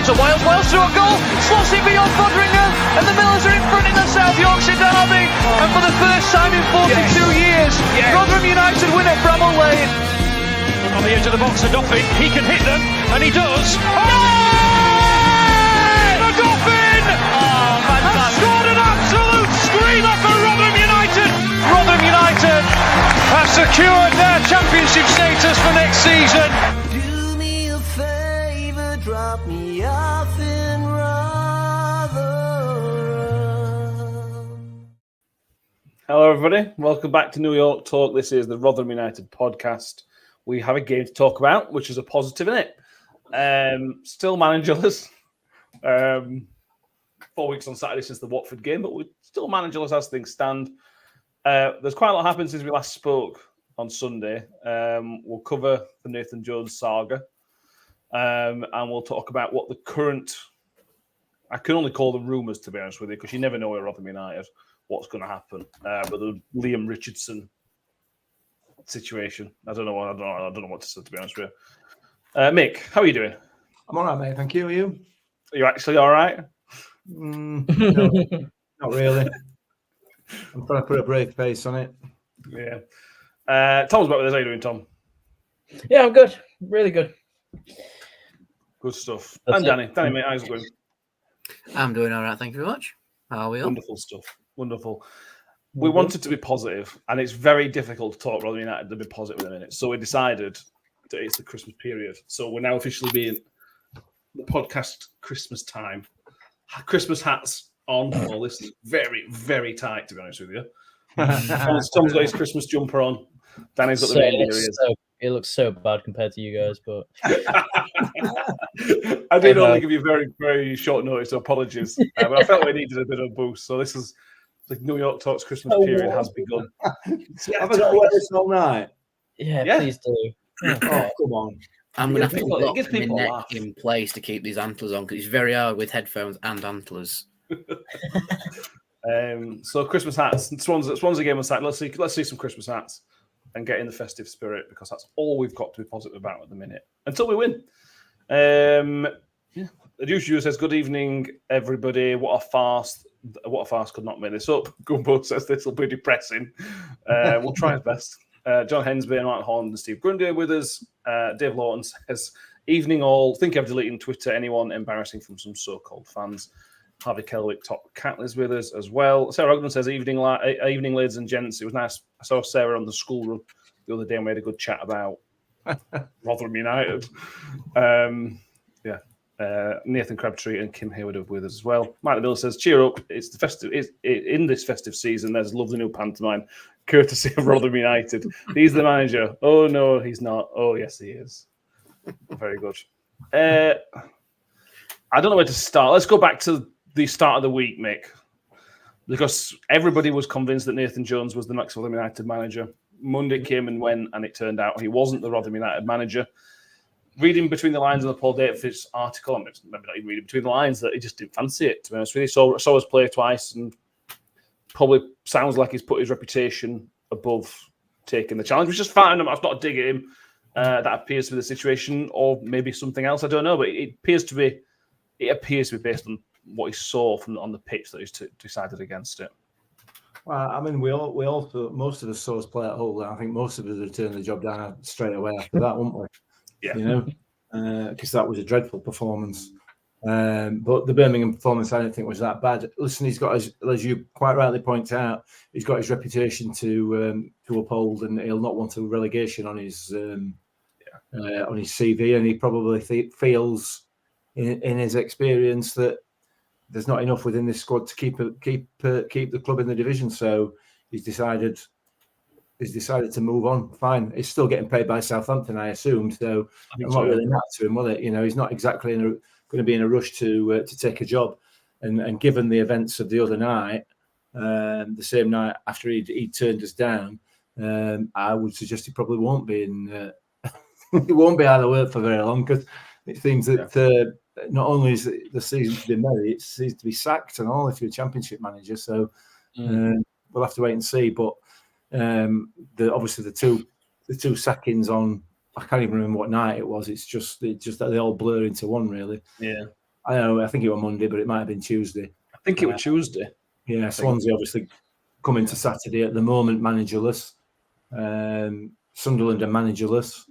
It's a wild Wells through a goal, slots it beyond Fodringham, and the Millers are in front in the South Yorkshire derby. And for the first time in 42 years, Rotherham United win at Bramall Lane. On the edge of the box for Duffy, he can hit them, and he does. The Dolphin has scored an absolute screamer for Rotherham United. Rotherham United have secured their championship status for next season. Do me a favour, drop me off in Rotherham. Hello everybody, welcome back to New York Talk. This is the Rotherham United podcast. We have a game to talk about, which is a positive, isn't it? Still managerless. 4 weeks on Saturday since the Watford game, but we're still managerless as things stand. There's quite a lot happened since we last spoke on Sunday. We'll cover the Nathan Jones saga, and we'll talk about what the current... I can only call them rumours, to be honest with you, because you never know at Rotherham United what's going to happen. But the Liam Richardson situation, I don't know what to say, to be honest with you. Mick, how are you doing? I'm all right, mate. Thank you. Are you? Are you actually all right? No, not really. I'm trying to put a brave face on it. Yeah. Tom's back with us. How are you doing, Tom? Yeah, I'm good. Really good. Good stuff. That's and it. Danny, mate, how's it going? I'm doing all right, thank you very much. How are we all? Wonderful stuff. Wonderful. We wanted to be positive, and it's very difficult to talk Rotherham United to be positive in a minute. So we decided that it's the Christmas period. So we're now officially being the podcast Christmas time. Christmas hats on. Well, this is very, very tight, to be honest with you. Tom's got his Christmas jumper on. Danny's got the reindeer ears. It looks so bad compared to you guys, but I did only give you very, very short notice, so apologies. But I felt we needed a bit of a boost. So this is the New York Talks Christmas period has begun. Have I got to wear this all night? yeah, please do. Oh, come on. I'm going to have to It lock gives my people a neck laugh. in place to keep these antlers on because it's very hard with headphones and antlers. So Christmas hats. Swansea game on Saturday. Let's see some Christmas hats and get in the festive spirit, because that's all we've got to be positive about at the minute until we win. The usual says, "Good evening, everybody. What a farce! What a farce! Could not make this up." Gumbo says this will be depressing. We'll try our best. John Hensby, Mark Holland, and Steve Grundy are with us. Dave Lawton says, "Evening all. Think I've deleted Twitter. Anyone embarrassing from some so-called fans." Harvey Kelwick, Top Cat, is with us as well. Sarah Ogden says, evening, ladies and gents. It was nice. I saw Sarah on the school run the other day and we had a good chat about Rotherham United. Nathan Crabtree and Kim Hayward are with us as well. Mike Miller says, cheer up. It's the festive. In this festive season, there's a lovely new pantomime, courtesy of Rotherham United. He's the manager. Oh, no, he's not. Oh, yes, he is. Very good. I don't know where to start. Let's go back to the start of the week, Mick, because everybody was convinced that Nathan Jones was the next Rotherham United manager. Monday came and went, and it turned out he wasn't the Rotherham United manager. Reading between the lines of the Paul Davis article, maybe not even reading between the lines, that he just didn't fancy it, to be honest with you. Saw us play twice, and probably sounds like he's put his reputation above taking the challenge, which is fine. That's not a dig at him. That appears to be the situation, or maybe something else. I don't know, but it appears to be based on what he saw on the pitch that he's decided against it. Well, I mean, we also most of us saw us play at Hull, and I think most of us would turn the job down straight away after that, wouldn't we? Yeah. You know, because that was a dreadful performance. But the Birmingham performance, I don't think was that bad. Listen, he's got, as you quite rightly point out, he's got his reputation to uphold, and he'll not want a relegation on his CV, and he probably feels in his experience that there's not enough within this squad to keep the club in the division. So he's decided to move on. Fine, he's still getting paid by Southampton, I assume. So I'm not really mad to him, will it? You know, he's not exactly going to be in a rush to take a job. And given the events of the other night, the same night after he turned us down, I would suggest he probably won't be in. He won't be out of work for very long, because it seems that not only is the season to be merry, it seems to be sacked and all if you're a Championship manager. So we'll have to wait and see. But obviously the two sackings on, I can't even remember what night it was. It's just that they all blur into one, really. Yeah. I know. I think it was Monday, but it might have been Tuesday. I think it was Tuesday. Yeah, Swansea obviously coming to Saturday at the moment managerless. Sunderland are managerless.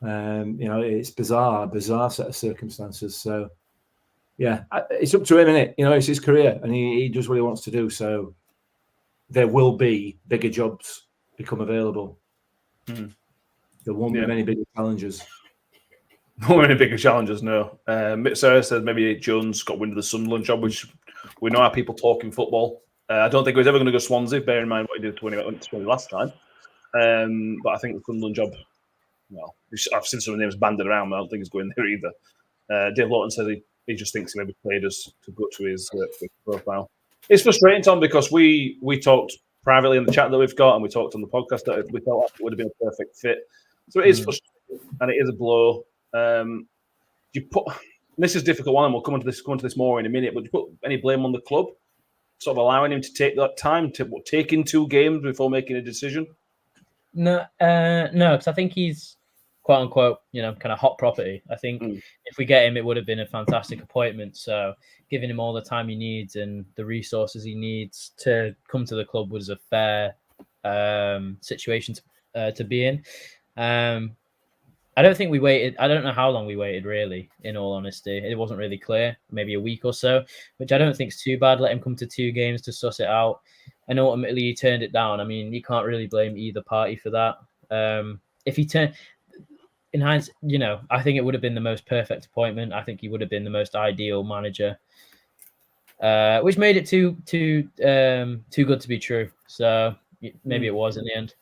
It's bizarre set of circumstances. So, yeah, it's up to him, innit? It's his career, and he does what he wants to do. So, there will be bigger jobs become available. There won't be many bigger challenges. Not many bigger challenges, no. Sarah said maybe Jones got wind of the Sunderland job, which we know how people talk in football. I don't think he was ever going to go Swansea, bear in mind what he did when he went to Swansea last time. But I think the Sunderland job, well, I've seen some names banded around, but I don't think he's going there either. Dave Lawton said he just thinks he maybe played us to go to his profile. It's frustrating, Tom, because we talked privately in the chat that we've got, and we talked on the podcast that we felt like it would have been a perfect fit. So it is frustrating, and it is a blow. This is a difficult one, and we'll come into this more in a minute. But do you put any blame on the club, sort of allowing him to take that time to take in 2 games before making a decision? No, because I think he's quote unquote, kind of hot property. I think if we get him, it would have been a fantastic appointment. So giving him all the time he needs and the resources he needs to come to the club was a fair situation to be in. I don't think we waited. I don't know how long we waited, really, in all honesty. It wasn't really clear, maybe a week or so, which I don't think is too bad. Let him come to 2 games to suss it out. And ultimately, he turned it down. I mean, you can't really blame either party for that. If he turned, in hindsight, I think it would have been the most perfect appointment. I think he would have been the most ideal manager, which made it too good to be true. So maybe it was in the end.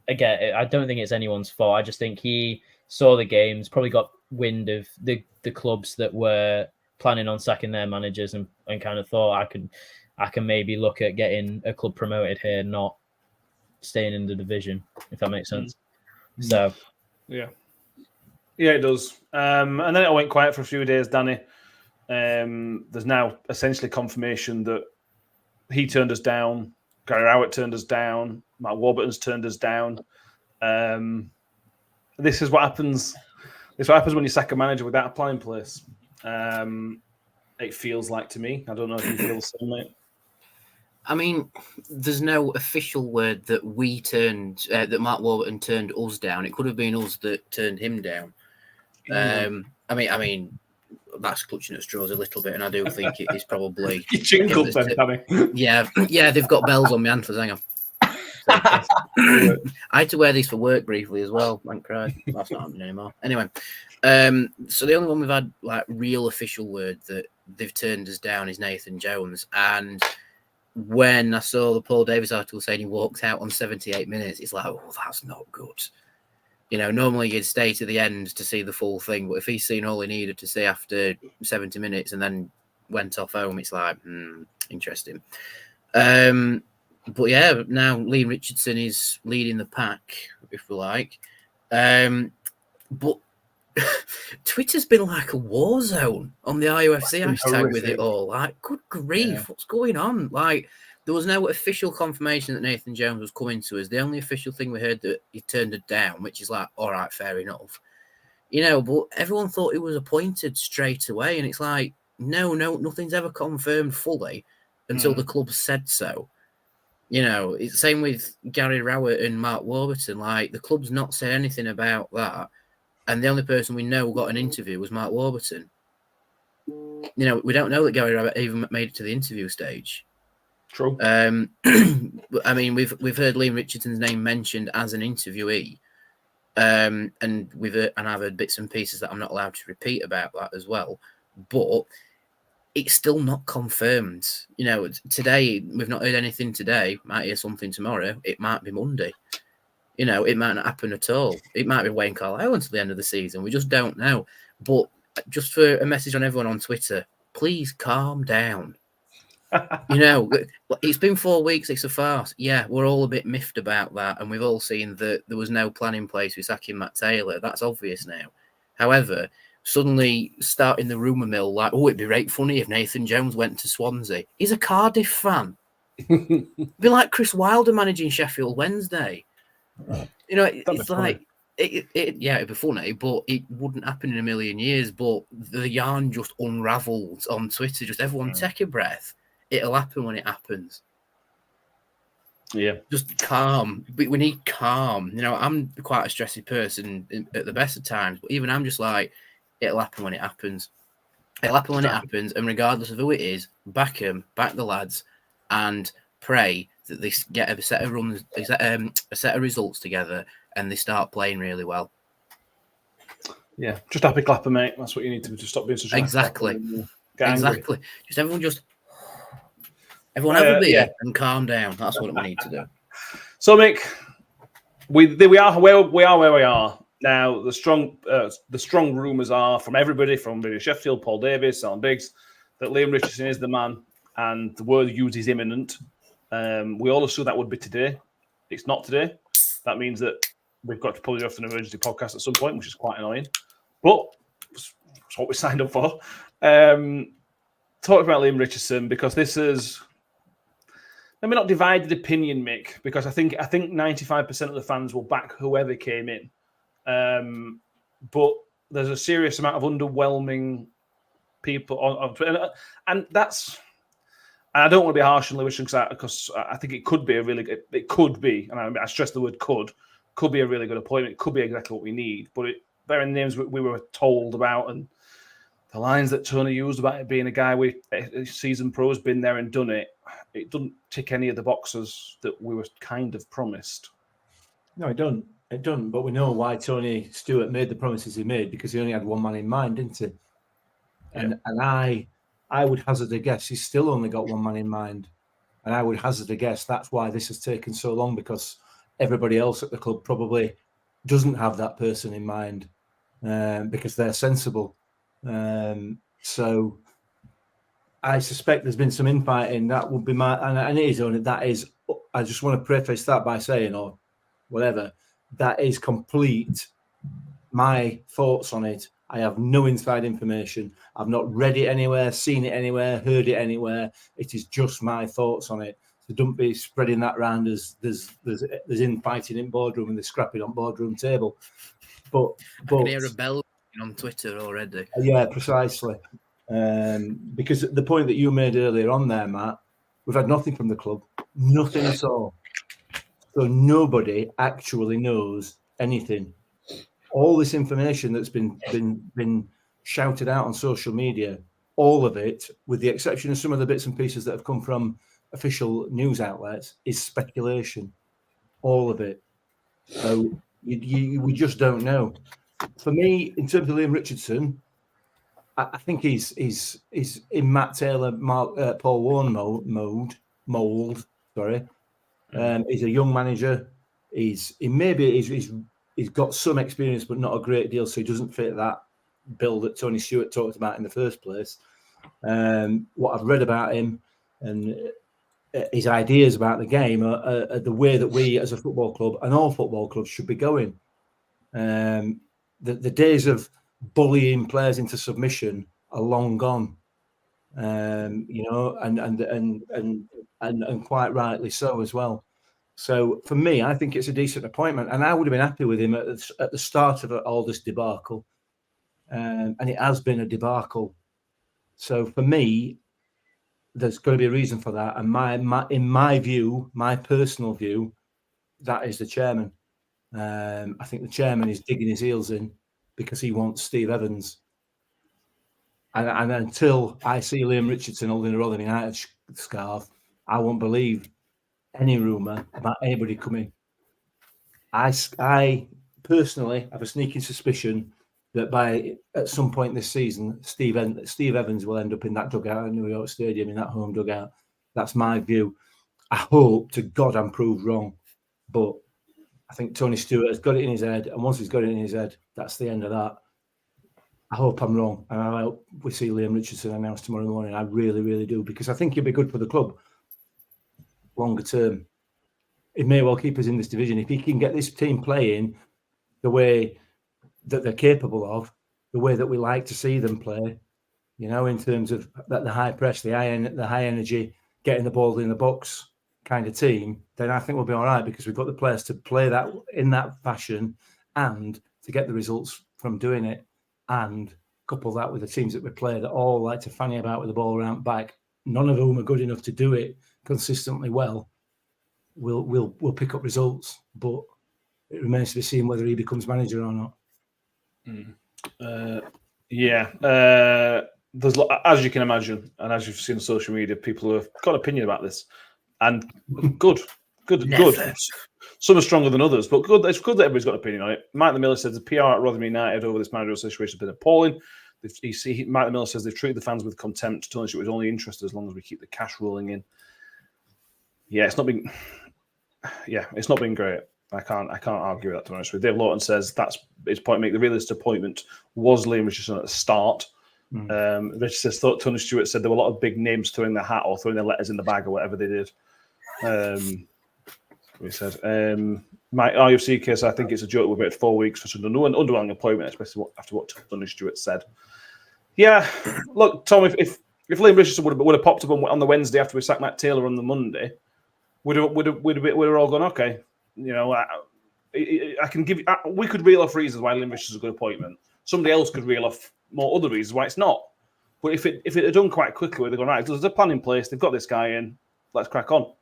Again, I don't think it's anyone's fault. I just think he saw the games, probably got wind of the clubs that were planning on sacking their managers and kind of thought I can maybe look at getting a club promoted here, not staying in the division, if that makes sense. So yeah, it does. And then it went quiet for a few days, Danny. There's now essentially confirmation that he turned us down, Gary Rowett turned us down, Matt Warburton's turned us down. This is what happens. This is what happens when you sack a manager without a plan in place. It feels like to me. I don't know if you feel the same, mate. I mean, there's no official word that we turned, that Matt Warburton turned us down. It could have been us that turned him down. I mean, that's clutching at straws a little bit, and I do think it is probably. You jingled them, Danny. Yeah, they've got bells on my antlers. Hang on. I had to wear these for work briefly as well. Thank Christ. That's not happening anymore. Anyway, so the only one we've had like real official word that they've turned us down is Nathan Jones. And when I saw the Paul Davis article saying he walked out on 78 minutes, it's like, oh, that's not good. Normally you'd stay to the end to see the full thing, but if he's seen all he needed to see after 70 minutes and then went off home, it's like, interesting. But yeah, now Lee Richardson is leading the pack, if we like. But Twitter's been like a war zone on the IUFC hashtag with it all. Like, good grief, what's going on? Like, there was no official confirmation that Nathan Jones was coming to us. The only official thing we heard that he turned it down, which is like, all right, fair enough. But everyone thought he was appointed straight away. And it's like, no, nothing's ever confirmed fully until the club said so. It's the same with Gary Rowett and Mark Warburton. Like, the club's not said anything about that. And the only person we know got an interview was Mark Warburton. We don't know that Gary Rowett even made it to the interview stage. True. I mean, we've heard Liam Richardson's name mentioned as an interviewee. And I've heard bits and pieces that I'm not allowed to repeat about that as well. But it's still not confirmed. Today, we've not heard anything today. Might hear something tomorrow. It might be Monday. It might not happen at all. It might be Wayne Carlisle until the end of the season. We just don't know. But just for a message on everyone on Twitter, please calm down. It's been 4 weeks. It's a farce. Yeah, we're all a bit miffed about that. And we've all seen that there was no plan in place with sacking Matt Taylor. That's obvious now. However, suddenly starting the rumour mill like, oh, it'd be right funny if Nathan Jones went to Swansea. He's a Cardiff fan. Be like Chris Wilder managing Sheffield Wednesday. It's like, it'd be funny, but it wouldn't happen in a million years. But the yarn just unravelled on Twitter. Just everyone take a breath. It'll happen when it happens. Yeah. Just calm. We need calm. You know, I'm quite a stressy person at the best of times, but even I'm just like, it'll happen when it happens. It'll happen when it happens, and regardless of who it is, back them, back the lads, and pray that they get a set of runs, a set of results together, and they start playing really well. Yeah, just happy clapper, mate. That's what you need to do. Stop being such a Exactly. Exactly. Just everyone have a beer and calm down. That's what we need to do. So, Mick, we are where we are now. The strong rumours are from everybody, from Sheffield, Paul Davis, Alan Biggs, that Liam Richardson is the man, and the word used is imminent. We all assume that would be today. It's not today. That means that we've got to pull you off an emergency podcast at some point, which is quite annoying. But it's what we signed up for. Talk about Liam Richardson, because this is maybe not divided opinion, Mick, because I think 95% of the fans will back whoever came in. But there's a serious amount of underwhelming people on Twitter, and that's. I don't want to be harsh on Lewisham because I think it could be and I stress the word could be a really good appointment. It could be exactly what we need, but bearing the names we were told about and the lines that Tony used about it being a guy with seasoned pro has been there and done it, it doesn't tick any of the boxes that we were kind of promised. No, it doesn't. It doesn't. But we know why Tony Stewart made the promises he made, because he only had one man in mind, didn't he? And I would hazard a guess he's still only got one man in mind. And I would hazard a guess that's why this has taken so long, because everybody else at the club probably doesn't have that person in mind, because they're sensible. So I suspect there's been some infighting. That would be and it is only, that is, I just want to preface that by saying, or whatever, that is complete my thoughts on it. I have no inside information. I've not read it anywhere, seen it anywhere, heard it anywhere. It is just my thoughts on it. So don't be spreading that around as there's infighting in boardroom and there's scrapping on boardroom table. But I can hear a bell on Twitter already. Yeah, precisely. Because the point that you made earlier on there, Matt, we've had nothing from the club, nothing at all. So nobody actually knows anything. All this information that's been shouted out on social media, all of it, with the exception of some of the bits and pieces that have come from official news outlets, is speculation. All of it. So we just don't know. For me, in terms of Liam Richardson, I think he's in Matt Taylor, Paul Warne mold. Sorry, he's a young manager. He's got some experience, but not a great deal, so he doesn't fit that bill that Tony Stewart talked about in the first place. What I've read about him and his ideas about the game are the way that we, as a football club, and all football clubs, should be going. The days of bullying players into submission are long gone, and quite rightly so as well. So for me, I think it's a decent appointment, and I would have been happy with him at the start of all this debacle, and it has been a debacle. So for me, there's got to be a reason for that, and in my view, my personal view, that is the chairman. I think the chairman is digging his heels in because he wants Steve Evans. And until I see Liam Richardson holding a Rotherham United scarf, I won't believe any rumour about anybody coming. I personally have a sneaking suspicion that at some point this season, Steve Evans will end up in that dugout at New York Stadium, in that home dugout. That's my view. I hope to God I'm proved wrong, but I think Tony Stewart has got it in his head, and once he's got it in his head, that's the end of that. I hope I'm wrong, and I hope we see Liam Richardson announced tomorrow morning. I really, really do, because I think he'll be good for the club longer term. It may well keep us in this division. If he can get this team playing the way that they're capable of, the way that we like to see them play, in terms of the high press, the high energy, getting the ball in the box kind of team, then I think we'll be all right, because we've got the players to play that in that fashion and to get the results from doing it, and couple that with the teams that we play that all like to fanny about with the ball around back, none of whom are good enough to do it consistently well, we'll pick up results. But it remains to be seen whether he becomes manager or not. There's, as you can imagine, and as you've seen on social media, people have got an opinion about this, and good. Some are stronger than others, but good. It's good that everybody's got an opinion on it. Mike the Miller says the PR at Rotherham United over this managerial situation has been appalling. Mike the Miller says they've treated the fans with contempt. Tony Stewart was only interested as long as we keep the cash rolling in. It's not been great. I can't argue with that, to be honest with you. Dave Lawton says that's his point. Make the realistic appointment was Liam Richardson at the start. Richard says Tony Stewart said there were a lot of big names throwing their hat or throwing their letters in the bag or whatever they did. We said my RUFC case. I think it's a joke. We've waited 4 weeks for some underlying appointment, especially after what Tony Stewart said. Yeah, look, Tom. If Liam Richardson would have popped up on the Wednesday after we sacked Matt Taylor on the Monday, we'd have all gone okay. You know, I can give. We could reel off reasons why Liam Richardson's a good appointment. Somebody else could reel off more other reasons why it's not. But if it had done quite quickly, they've gone right. There's a plan in place. They've got this guy in. Let's crack on.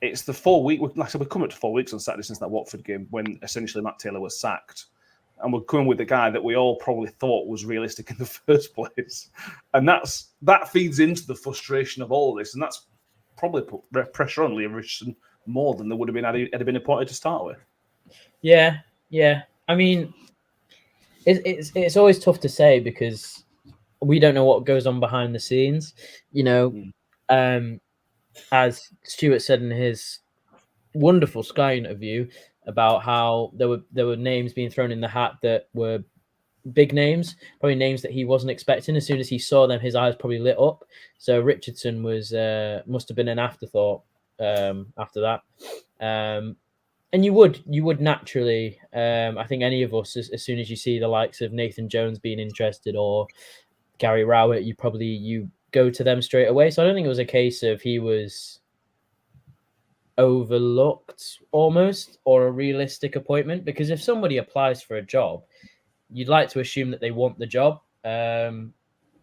It's the 4 week. Like I said, we're coming up to 4 weeks on Saturday since that Watford game when essentially Matt Taylor was sacked, and we're coming with the guy that we all probably thought was realistic in the first place, and that feeds into the frustration of all this, and that's probably put pressure on Liam Richardson more than there would have been had he been appointed to start with. Yeah. I mean, it's always tough to say because we don't know what goes on behind the scenes. You know, as Stewart said in his wonderful Sky interview about how there were names being thrown in the hat that were big names, probably names that he wasn't expecting. As soon as he saw them, his eyes probably lit up. So Richardson must have been an afterthought after that. And you would naturally, I think any of us, as soon as you see the likes of Nathan Jones being interested or Gary Rowett, you go to them straight away. So I don't think it was a case of he was overlooked almost or a realistic appointment, because if somebody applies for a job, you'd like to assume that they want the job.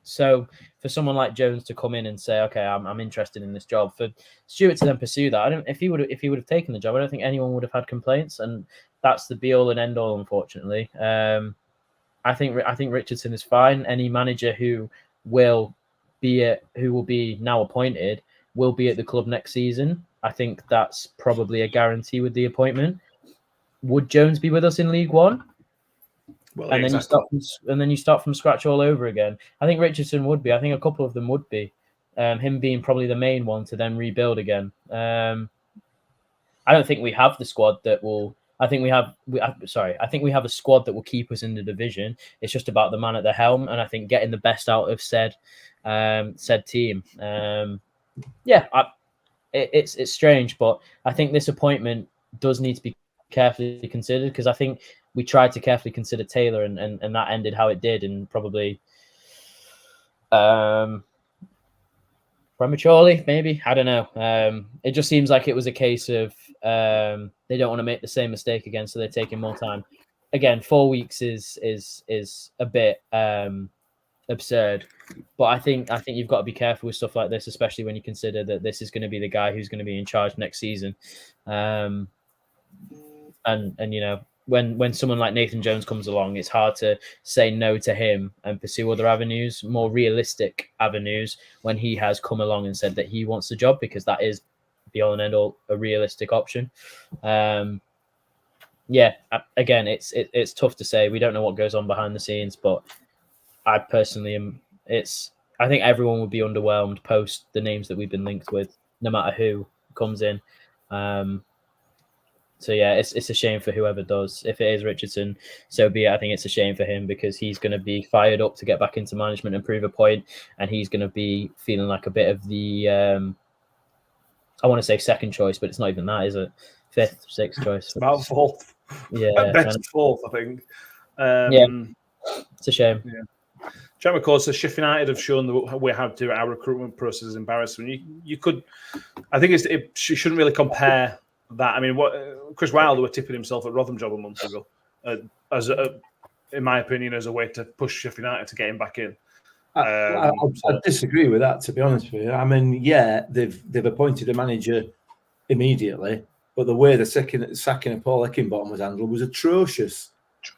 So for someone like Jones to come in and say, okay, I'm interested in this job, for Stewart to then pursue that, if he would have taken the job, I don't think anyone would have had complaints, and that's the be all and end all, unfortunately. I think Richardson is fine. Any manager who will be now appointed will be at the club next season. I think that's probably a guarantee with the appointment. Would Jones be with us in League One? Well, and then you start from scratch all over again. I think Richardson would be. I think a couple of them would be. Him being probably the main one to then rebuild again. I don't think we have the squad that will. I think we have a squad that will keep us in the division. It's just about the man at the helm, and I think getting the best out of said team. It's strange, but I think this appointment does need to be carefully considered, because I think we tried to carefully consider Taylor, and that ended how it did, and probably prematurely, maybe. I don't know. It just seems like it was a case of they don't want to make the same mistake again, so they're taking more time. Again, 4 weeks is a bit absurd, but I think you've got to be careful with stuff like this, especially when you consider that this is going to be the guy who's going to be in charge next season. And you know, when someone like Nathan Jones comes along, it's hard to say no to him and pursue other avenues, more realistic avenues, when he has come along and said that he wants the job, because that is be all and end all a realistic option. Again, it's tough to say. We don't know what goes on behind the scenes, but I personally am. I think everyone would be underwhelmed post the names that we've been linked with, no matter who comes in. So yeah, it's a shame for whoever does. If it is Richardson, so be it. I think it's a shame for him, because he's going to be fired up to get back into management and prove a point, and he's going to be feeling like a bit of the I want to say second choice, but it's not even that, is it? Fifth, sixth choice. It's about fourth. Yeah, at best fourth, I think. It's a shame. Yeah. Jack McCall says Sheffield United have shown that we have to our recruitment process is embarrassing. You could, I think you shouldn't really compare that. I mean, what Chris Wilder were tipping himself at Rotherham job a month ago. in my opinion, as a way to push Sheffield United to get him back in. I disagree with that, to be honest with you. I mean, yeah, they've appointed a manager immediately, but the way the sacking of Paul Eckingbottom was handled was atrocious.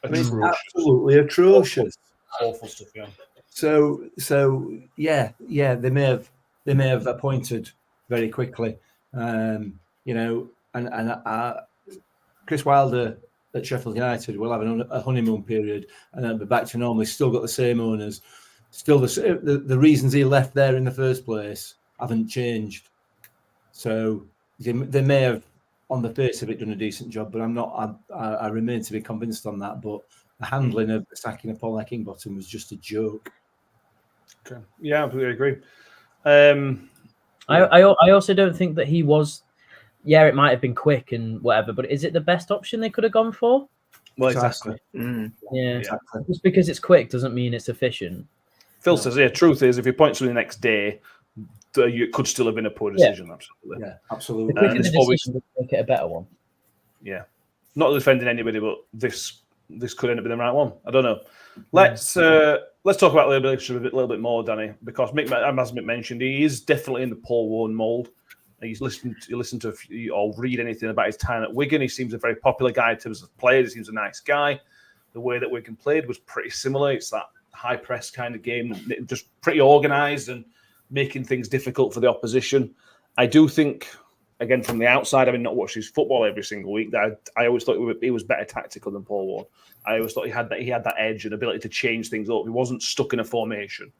Absolutely atrocious. Awful stuff, yeah. So yeah, they may have appointed very quickly, and Chris Wilder at Sheffield United will have a honeymoon period and then be back to normal. He's still got the same owners, still the reasons he left there in the first place haven't changed. So they may have, on the face of it, done a decent job, but I remain to be convinced on that. But the handling of the sacking of Paul Eckingbottom was just a joke. Okay. Yeah, I completely agree. I also don't think that he was. Yeah, it might have been quick and whatever, but is it the best option they could have gone for? Well, exactly. Yeah, exactly. Just because it's quick doesn't mean it's efficient. Phil says, "Yeah, truth is, if you point to the next day, it could still have been a poor decision." Yeah. Absolutely. Yeah, absolutely. The quicker the decision would make it a better one. Yeah, not defending anybody, but this could end up being the right one. I don't know. Let's talk about a little bit more, Danny, because Mick, as Mick mentioned, he is definitely in the Paul Warne mould. You listen to a few, or read anything about his time at Wigan. He seems a very popular guy in terms of players. He seems a nice guy. The way that Wigan played was pretty similar. It's that high press kind of game, just pretty organised and making things difficult for the opposition. I do think, again, from the outside, having not watched his football every single week, that I always thought he was better tactical than Paul Warne. I always thought he had that edge and ability to change things up. He wasn't stuck in a formation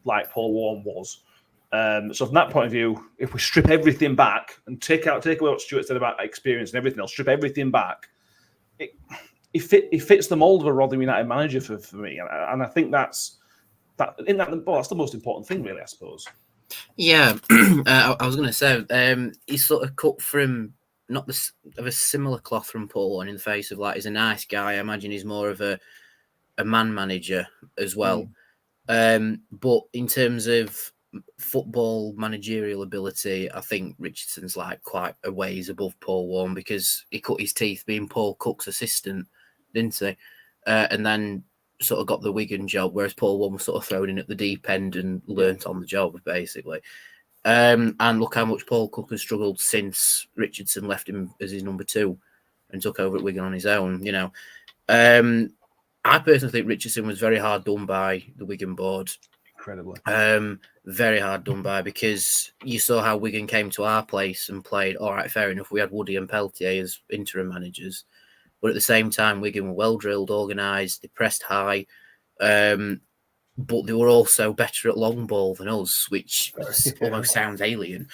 like Paul Warne was. So from that point of view, if we strip everything back and take away what Stewart said about experience and everything else, strip everything back, he fits the mould of a Rotherham United manager for me, and I think that's the most important thing, really, I suppose. Yeah, I was going to say he's sort of cut from of a similar cloth from Paul Warne in the face of, like, he's a nice guy. I imagine he's more of a man manager as well. But in terms of football managerial ability, I think Richardson's like quite a ways above Paul Warne, because he cut his teeth being Paul Cook's assistant, didn't he? And then sort of got the Wigan job, whereas Paul Warne was sort of thrown in at the deep end and learnt on the job, basically. And look how much Paul Cook has struggled since Richardson left him as his number 2 and took over at Wigan on his own, you know. I personally think Richardson was very hard done by the Wigan board. Incredibly. Very hard done by, because you saw how Wigan came to our place and played. All right, fair enough. We had Woody and Peltier as interim managers, but at the same time, Wigan were well drilled, organised, they pressed high, but they were also better at long ball than us, which almost sounds alien.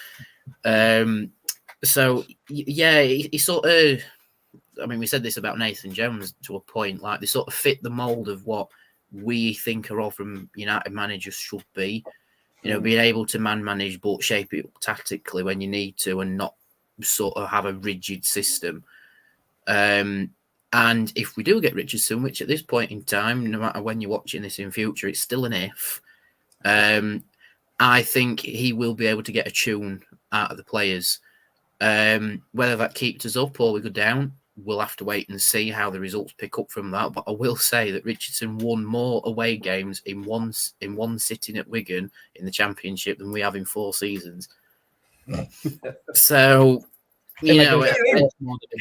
So yeah, he sort of. I mean, we said this about Nathan Jones to a point. Like, they sort of fit the mould of what we think a Rotherham United managers should be. You know, being able to manage, but shape it tactically when you need to, and not sort of have a rigid system. And if we do get Richardson, which at this point in time, no matter when you're watching this in future, it's still an if. I think he will be able to get a tune out of the players. Whether that keeps us up or we go down, we'll have to wait and see how the results pick up from that. But I will say that Richardson won more away games in one sitting at Wigan in the Championship than we have in 4 seasons. So, you know, a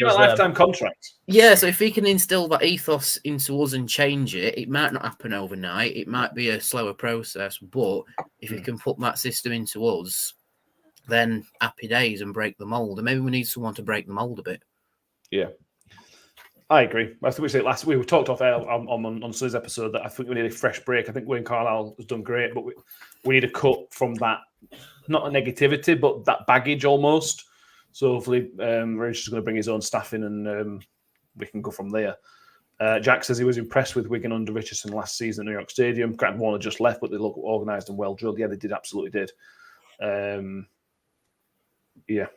lifetime contract. Yeah, so if he can instill that ethos into us and change it, it might not happen overnight. It might be a slower process, but if he can put that system into us, then happy days and break the mould. And maybe we need someone to break the mould a bit. Yeah, I agree. I think we said last week, we talked off air on Sunday's episode that I think we need a fresh break. I think Wayne Carlisle has done great, but we need a cut from that, not a negativity, but that baggage almost. So hopefully Rich is going to bring his own staff in, and we can go from there. Jack says he was impressed with Wigan under Richardson last season at New York Stadium. Grant Warner just left, but they look organised and well drilled. Yeah, they absolutely did. Yeah.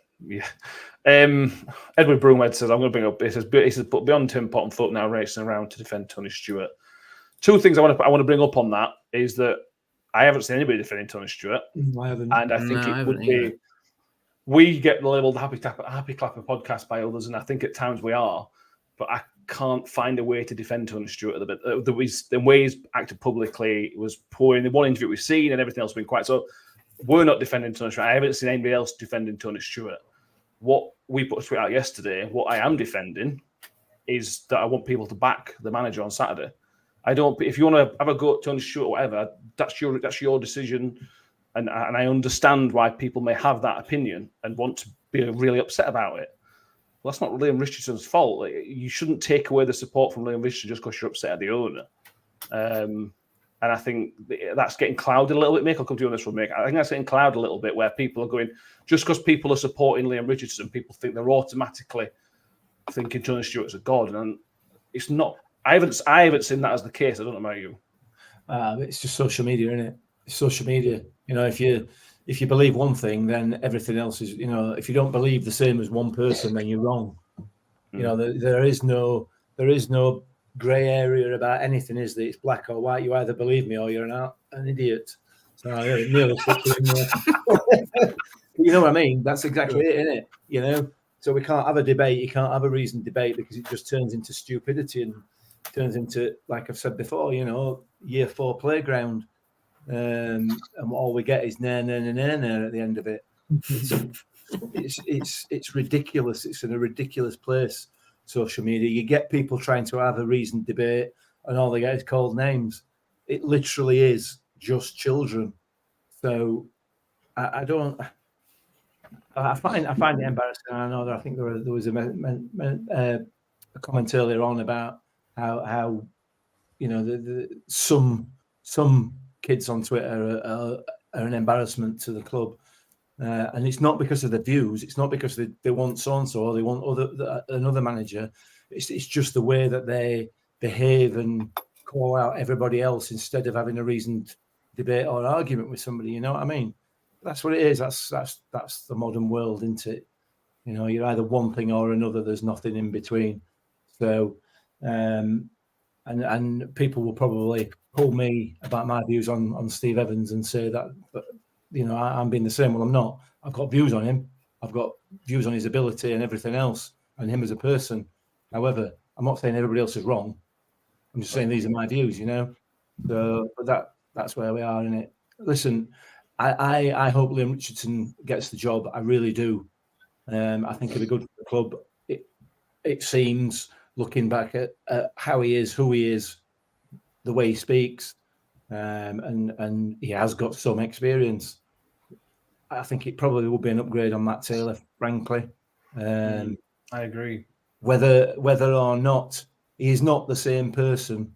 Edward Broomhead says, I'm going to bring up, he says, but beyond Tim Pot and Foot now racing around to defend Tony Stewart. 2 things I want to bring up on that is that I haven't seen anybody defending Tony Stewart. I haven't. And I think it would be, we get labelled the Happy Clapper podcast by others, and I think at times we are. but I can't find a way to defend Tony Stewart a bit. The way he's acted publicly was poor in the one interview we've seen, and everything else has been quite. So we're not defending Tony Stewart. I haven't seen anybody else defending Tony Stewart. What we put a tweet out yesterday, what I am defending is that I want people to back the manager on Saturday. I don't. If you want to have a go at Tony Stewart or whatever, that's your decision, and I understand why people may have that opinion and want to be really upset about it. Well, that's not Liam Richardson's fault. You shouldn't take away the support from Liam Richardson just because you're upset at the owner. And I think that's getting clouded a little bit. Mick, I'll come to you on this one, Mick. I think that's getting clouded a little bit where people are going, just because people are supporting Liam Richardson, people think they're automatically thinking Tony Stewart's a god. And it's not. I haven't seen that as the case. I don't know about you. It's just social media, isn't it? It's social media. If you believe one thing, then everything else is, if you don't believe the same as one person, then you're wrong. There is no grey area about anything, is there? It's black or white. You either believe me or you're an idiot. So nearly you know what I mean? That's exactly it, isn't it? So we can't have a debate. You can't have a reasoned debate because it just turns into stupidity and turns into, like I've said before, year 4 playground. And all we get is nah at the end of it. It's ridiculous. It's in a ridiculous place, social media. You get people trying to have a reasoned debate and all they get is called names. It literally is just children. So I find it embarrassing. I know that I think there was a comment earlier on about how some kids on Twitter are an embarrassment to the club, and it's not because of the views. It's not because they want so and so or they want another manager. It's just the way that they behave and call out everybody else instead of having a reasoned debate or argument with somebody. You know what I mean? That's what it is. That's the modern world, isn't it? You're either one thing or another. There's nothing in between. So, and people will probably pull me about my views on Steve Evans and say that, but I'm being the same. Well, I'm not. I've got views on him. I've got views on his ability and everything else, and him as a person. However, I'm not saying everybody else is wrong. I'm just saying these are my views. So, but that's where we are in it. Listen, I hope Liam Richardson gets the job. I really do. I think it'll be good for the club. It seems, looking back at how he is, who he is, the way he speaks, and he has got some experience. I think it probably will be an upgrade on Matt Taylor, frankly. I agree. Whether or not he is not the same person,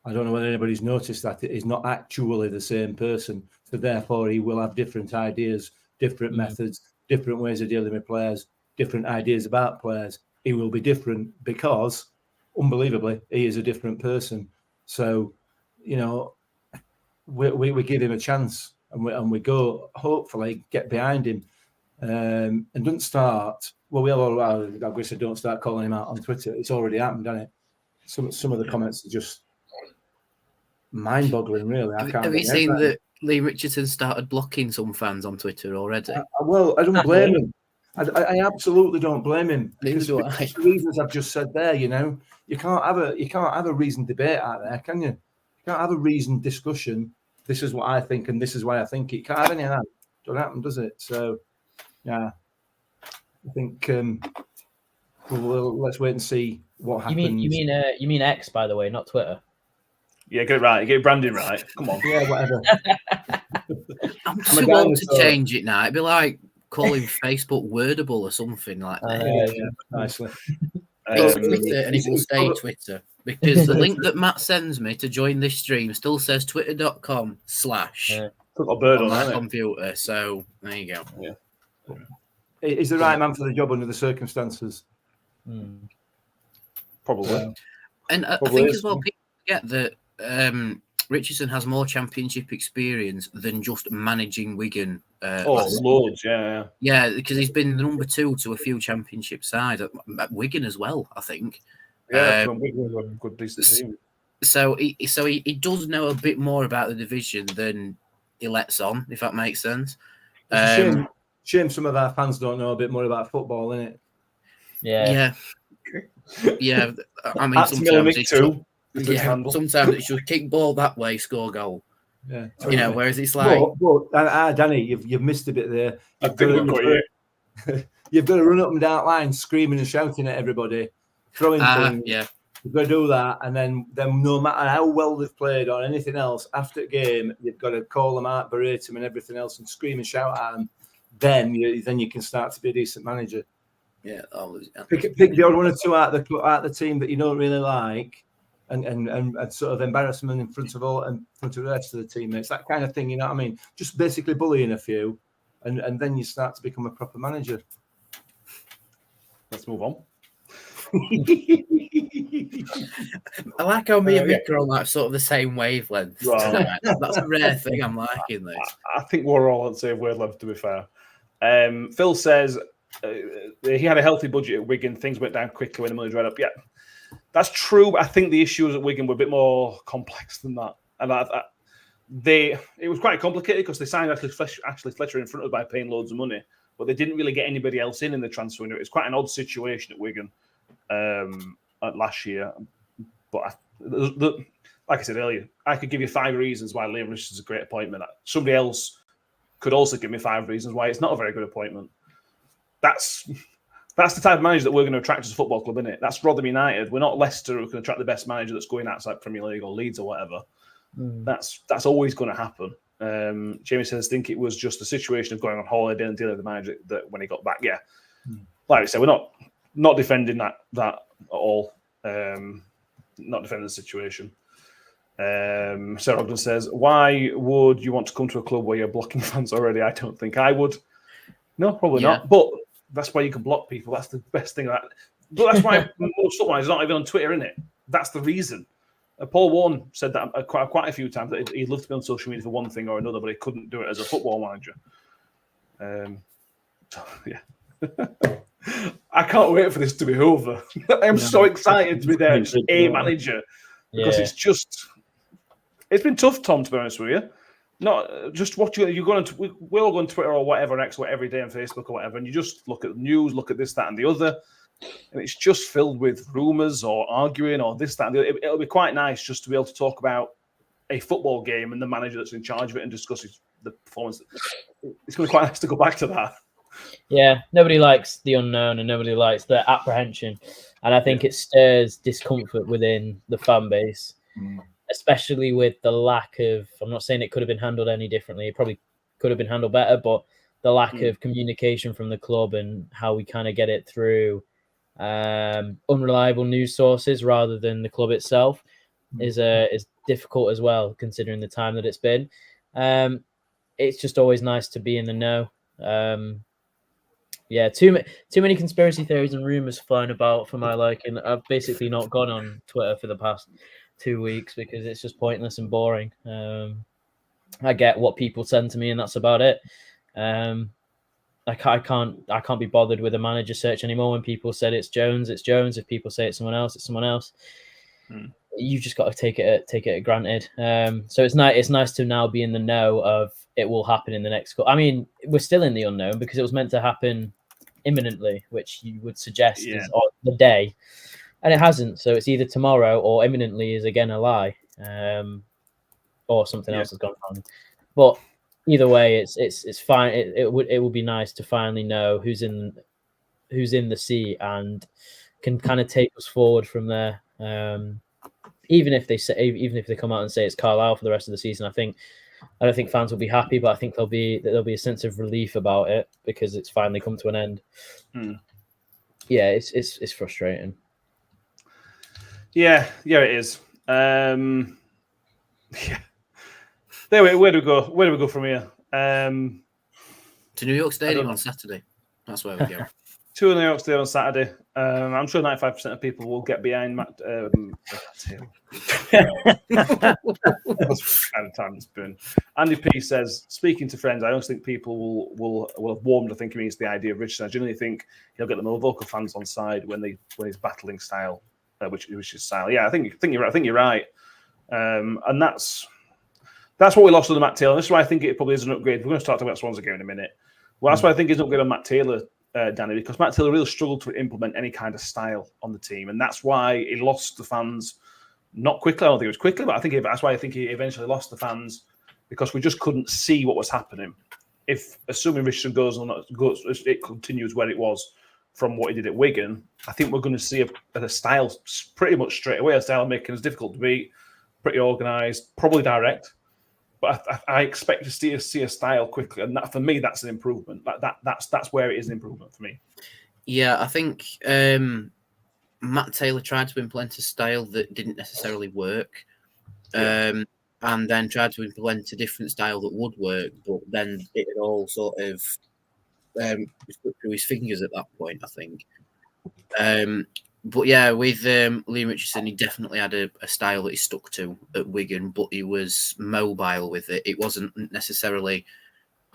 I don't know whether anybody's noticed that. He's not actually the same person. So therefore, he will have different ideas, different methods, different ways of dealing with players, different ideas about players. He will be different because, unbelievably, he is a different person. So, we give him a chance and we go, hopefully, get behind him and don't start. Well, I guess don't start calling him out on Twitter. It's already happened, hasn't it? Some of the comments are just mind-boggling, really. Have you seen that Lee Richardson started blocking some fans on Twitter already? Well, I don't blame him. I absolutely don't blame him. Because the reasons I've just said there, you can't have a reasoned debate out there, can you? You can't have a reasoned discussion. This is what I think, and this is why I think it. You can't have any of that. Don't happen, does it? So, yeah, I think let's wait and see what happens. You mean X, by the way, not Twitter. Yeah, get it right. Get your branding right. Come on. Yeah, whatever. I'm too old to change it now. It'd be like calling Facebook wordable or something like that. Yeah, nicely. It's Twitter, and it will stay Twitter. Because the link that Matt sends me to join this stream still says twitter.com/ Put a bird on my that computer. So there you go. Yeah. Is the right man for the job under the circumstances? Probably. And I think as well, people forget that Richardson has more championship experience than just managing Wigan. Loads, yeah. Yeah, because he's been the number 2 to a few championship sides at Wigan as well, I think. Yeah, Wigan was a good, decent team. So he does know a bit more about the division than he lets on, if that makes sense. Shame some of our fans don't know a bit more about football, innit? Yeah. Yeah, I mean, That's sometimes it's too. sometimes it's just kick ball that way, score goal. Yeah, Whereas it's like, Danny, you've missed a bit there. You've got to run up and down line, screaming and shouting at everybody, throwing things. Yeah. You've got to do that, and then no matter how well they've played or anything else, after the game, you've got to call them out, berate them, and everything else, and scream and shout at them. Then you can start to be a decent manager. Yeah, pick the odd one or two out of the team that you don't really like, and sort of embarrass them in front of the rest of the teammates. That kind of thing, you know what I mean? Just basically bullying a few, and then you start to become a proper manager. Let's move on. I like how me and Mick are on like sort of the same wavelength. Right. That's a rare thing I'm liking this. I think we're all on the same wavelength, to be fair. Phil says he had a healthy budget at Wigan. Things went down quickly when the money dried up. Yeah, that's true. But I think the issues at Wigan were a bit more complex than that. And it was quite complicated because they signed Ashley Fletcher in front of us by paying loads of money, but they didn't really get anybody else in the transfer window. It's quite an odd situation at Wigan last year. But like I said earlier, I could give you 5 reasons why Liam Richardson is a great appointment. Somebody else could also give me 5 reasons why it's not a very good appointment. That's the type of manager that we're going to attract as a football club, isn't it? That's Rotherham United. We're not Leicester who can attract the best manager that's going outside Premier League or Leeds or whatever. That's always going to happen. Jamie says, I think it was just the situation of going on holiday and dealing with the manager that when he got back. Yeah. Like I said, we're not defending that at all. Not defending the situation. Sarah Ogden says, why would you want to come to a club where you're blocking fans already? I don't think I would. No, probably not. But that's why you can block people. That's the best thing. But that's why most football is not even on Twitter, isn't it? That's the reason. Paul Warren said that quite a few times, that he'd love to be on social media for one thing or another, but he couldn't do it as a football manager. I can't wait for this to be over. I'm so excited to be there as a manager because it's been tough, Tom, to be honest with you. Not just what you're going to. We'll go on Twitter or whatever, X, every day on Facebook or whatever, and you just look at the news, look at this, that, and the other, and it's just filled with rumours or arguing or this, that, and the other. It'll be quite nice just to be able to talk about a football game and the manager that's in charge of it and discuss the performance. It's going to be quite nice to go back to that. Yeah, nobody likes the unknown and nobody likes the apprehension, and I think it stirs discomfort within the fan base. Especially with the lack of, I'm not saying it could have been handled any differently. It probably could have been handled better, but the lack of communication from the club and how we kind of get it through unreliable news sources rather than the club itself is difficult as well, considering the time that it's been. It's just always nice to be in the know. Too many conspiracy theories and rumors flying about for my liking. I've basically not gone on Twitter for the past 2 weeks because it's just pointless and boring. I get what people send to me and that's about it. I can't be bothered with a manager search anymore. When people said it's Jones, it's Jones. If people say it's someone else, it's someone else. You've just got to take it at granted. So it's nice to now be in the know of it will happen in the next. I mean, we're still in the unknown because it was meant to happen imminently, which you would suggest is on the day. And it hasn't, so it's either tomorrow or imminently is again a lie, or something else has gone wrong. But either way, it's fine. It would be nice to finally know who's in the seat and can kind of take us forward from there. Even if they come out and say it's Carlisle for the rest of the season, I don't think fans will be happy, but I think there'll be a sense of relief about it because it's finally come to an end. Yeah, it's frustrating. Yeah, it is. Where do we go? Where do we go from here? To New York Stadium on Saturday. That's where we go. To New York Stadium on Saturday. I'm sure 95% of people will get behind Matt Taylor. That's kind of time it's been. Andy P says, speaking to friends, I always think people will have warmed. I think he means the idea of Richardson. I genuinely think he'll get the more vocal fans on side when he's battling style. Which is style. Yeah, I think you're right. I think you're right, and that's what we lost on the Matt Taylor. This is why I think it probably is an upgrade. We're going to start talking about Swansea game in a minute. Well, that's why I think it's an upgrade on Matt Taylor Danny, because Matt Taylor really struggled to implement any kind of style on the team, and that's why he lost the fans. Not quickly, I don't think it was quickly, but that's why I think he eventually lost the fans, because we just couldn't see what was happening. If, assuming Richardson it continues where it was from what he did at Wigan, I think we're going to see a style pretty much straight away, a style making us difficult to beat, pretty organised, probably direct. But I expect to see a style quickly, and that, for me, that's an improvement. That's where it is an improvement for me. Yeah, I think Matt Taylor tried to implement a style that didn't necessarily work, and then tried to implement a different style that would work, but then it had all sort of slipped through his fingers at that point, I think. But yeah, with Liam Richardson, he definitely had a style that he stuck to at Wigan, but he was mobile with it. It wasn't necessarily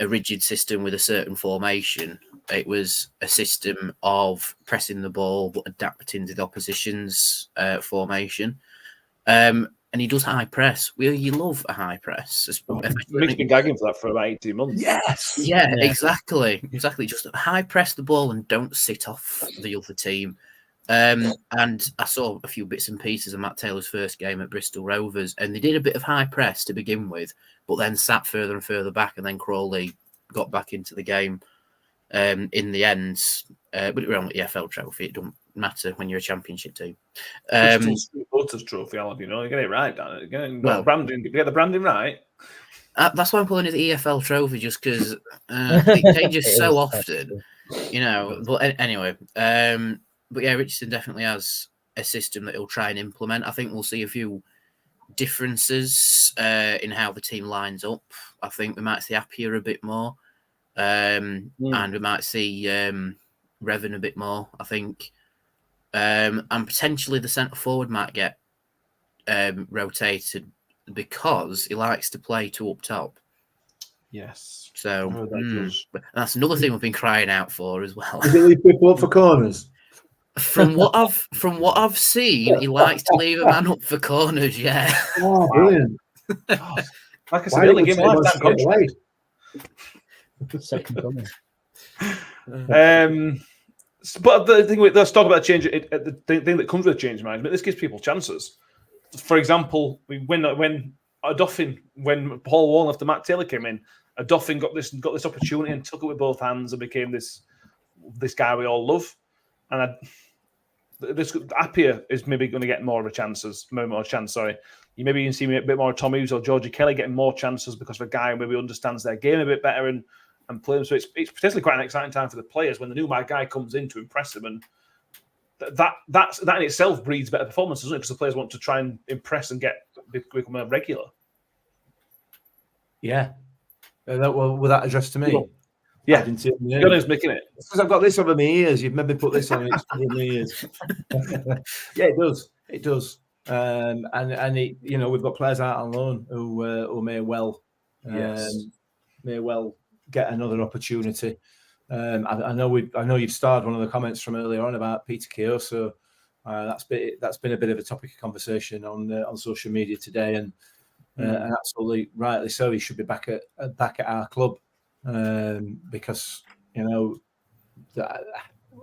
a rigid system with a certain formation. It was a system of pressing the ball but adapting to the opposition's formation. And he does high press. You love a high press. Mick's been gagging for that for about 18 months. Yes. Yeah, exactly. Just high press the ball and don't sit off the other team. And I saw a few bits and pieces of Matt Taylor's first game at Bristol Rovers, and they did a bit of high press to begin with, but then sat further and further back, and then Crawley got back into the game in the end. But it was on the EFL trophy. It doesn't matter when you're a championship team. Voters trophy, I'll have you know. You get it right, Dan. Get the branding right. That's why I'm calling it the EFL trophy, just because it changes so often, you know. But anyway, but yeah, Richardson definitely has a system that he'll try and implement. I think we'll see a few differences in how the team lines up. I think we might see Appiah a bit more, and we might see Revan a bit more, I think. And potentially the centre forward might get rotated because he likes to play two up top. Yes. So that's another thing we've been crying out for as well. Does he leave people up for corners? From what I've seen, he likes to leave a man up for corners. Yeah. Oh, brilliant! Like I said, early game lifetime contract. Second coming. But the thing, let's talk about change. The thing that comes with change management, this gives people chances. For example, when Paul Warne after Matt Taylor came in, Odoffin got this opportunity and took it with both hands and became this guy we all love. And Appiah is maybe going to get more chance. Sorry, you maybe can see a bit more of Tom Hughes or Georgie Kelly getting more chances because of a guy who maybe understands their game a bit better and play them. So it's potentially quite an exciting time for the players when the new guy comes in to impress them, and that in itself breeds better performance, doesn't it? Because the players want to try and impress and become a regular. Yeah. Was that addressed to me? Cool. Yeah, Gunner's making it. Because I've got this over my ears. You've maybe put this on it's over my ears. Yeah, it does. It does. And it, we've got players out on loan who may well get another opportunity. I know you've starred one of the comments from earlier on about Peter Koso. That's been a bit of a topic of conversation on social media today, and absolutely rightly so. He should be back at our club. Because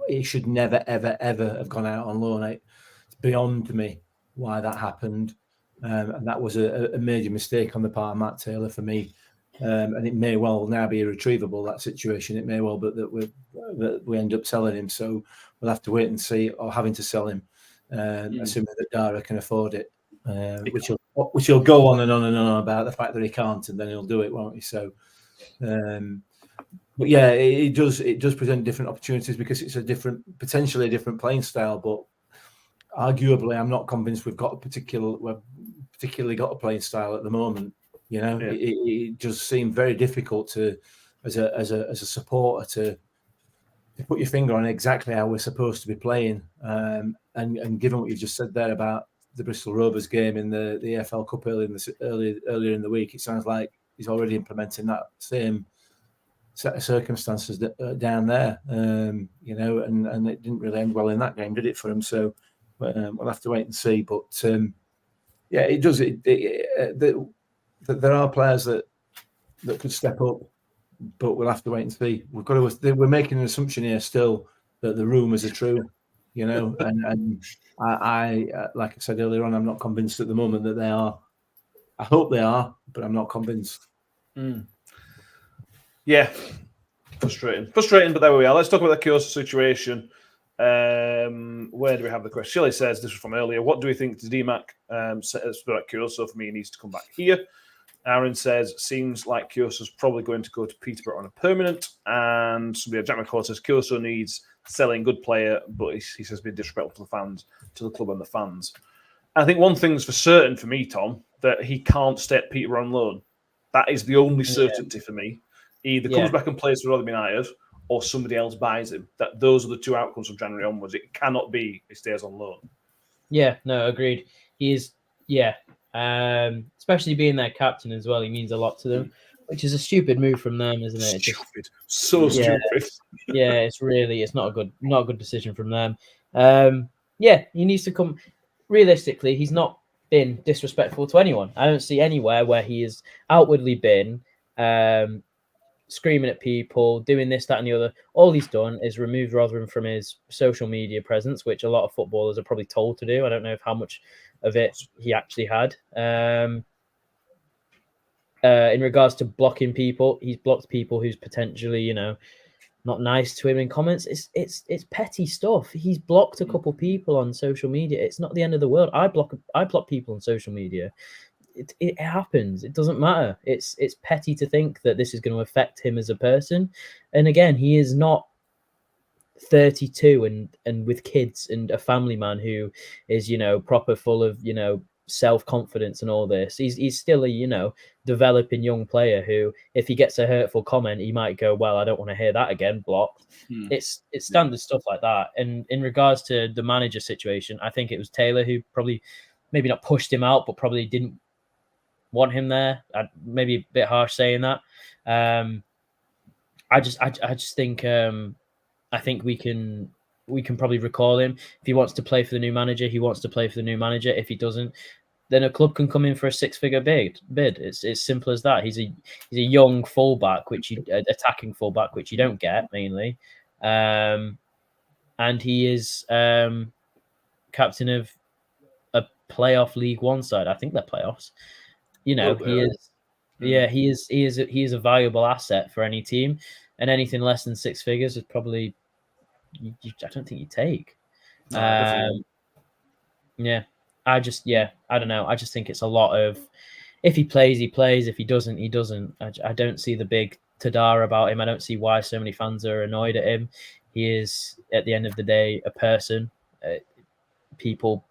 he should never ever have gone out on loan. It's beyond me why that happened, and that was a major mistake on the part of Matt Taylor for me. And it may well now be irretrievable, that situation. It may well be that we end up selling him. So we'll have to wait and see, or having to sell him, assuming that Dara can afford it, which he'll go on and on and on about the fact that he can't, and then he'll do it, won't he? So. But yeah, it does present different opportunities because it's potentially a different playing style. But arguably, I'm not convinced we've particularly got a playing style at the moment. It does seem very difficult to, as a supporter, to put your finger on exactly how we're supposed to be playing. And given what you just said there about the Bristol Rovers game in the EFL Cup earlier in the week, it sounds like he's already implementing that same set of circumstances down there, and it didn't really end well in that game, did it, for him? So we'll have to wait and see. But yeah, it does. There are players that could step up but we'll have to wait and see. We're making an assumption here still that the rumours are true, and I like I said earlier on, I'm not convinced at the moment that they are. I hope they are, but I'm not convinced. Yeah, frustrating, but there we are. Let's talk about the Koso situation. Where do we have the question? Shelley says, this was from earlier, what do we think to DMAC about Koso? For me, he needs to come back here. Aaron says, seems like Koso's probably going to go to Peterborough on a permanent. And somebody, Jack McCall, says, Koso needs selling, good player, but he says be disrespectful to the fans, to the club and the fans. I think one thing's for certain for me, Tom, that he can't stay at Peterborough on loan. That is the only certainty for me. He either comes back and plays for Rotherham United, or somebody else buys him. Those are the two outcomes from January onwards. It cannot be he stays on loan. Yeah, no, agreed. He is, especially being their captain as well. He means a lot to them, which is a stupid move from them, isn't it? Stupid, stupid. It's not a good decision from them. He needs to come. Realistically, he's not been disrespectful to anyone. I don't see anywhere where he has outwardly been screaming at people, doing this, that, and the other. All he's done is remove Rotherham from his social media presence, which a lot of footballers are probably told to do. I don't know how much of it he actually had. In regards to blocking people, he's blocked people who's potentially, not nice to him in comments. It's petty stuff. He's blocked a couple people on social media. It's not the end of the world. I block people on social media. It happens. It doesn't matter. It's petty to think that this is going to affect him as a person. And again, he is not 32 and with kids and a family man who is, proper full of, self-confidence and all this. He's still a, developing young player who, if he gets a hurtful comment, he might go, well, I don't want to hear that again, blocked. It's standard stuff like that. And in regards to the manager situation, I think it was Taylor who probably maybe not pushed him out, but probably didn't want him there. Maybe a bit harsh saying that. I just think I think we can probably recall him. If he wants to play for the new manager, he wants to play for the new manager. If he doesn't, then a club can come in for a six-figure bid. It's simple as that. He's a young fullback, attacking fullback, which you don't get mainly, and he is captain of a playoff League One side. I think they're playoffs. He is a valuable asset for any team, and anything less than six figures is probably. I don't think you take. No, I don't know. I just think it's a lot of, if he plays, he plays. If he doesn't, he doesn't. I don't see the big tadar about him. I don't see why so many fans are annoyed at him. He is, at the end of the day, a person. People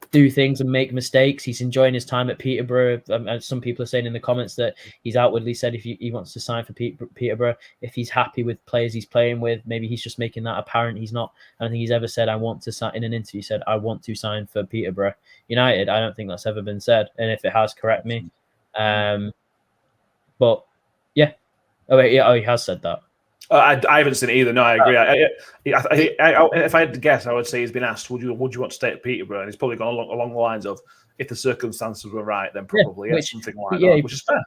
do things and make mistakes. He's enjoying his time at Peterborough. Some people are saying in the comments that he's outwardly said if he wants to sign for Peterborough, if he's happy with players he's playing with, maybe he's just making that apparent. He's not. I don't think he's ever said, I want to sign. In an interview, he said, I want to sign for Peterborough United. I don't think that's ever been said. And if it has, correct me. But yeah. He has said that. I haven't seen it either. No, I agree. If I had to guess, I would say he's been asked, "Would you want to stay at Peterborough?" And he's probably gone along the lines of, "If the circumstances were right, then probably something like that," which is fair.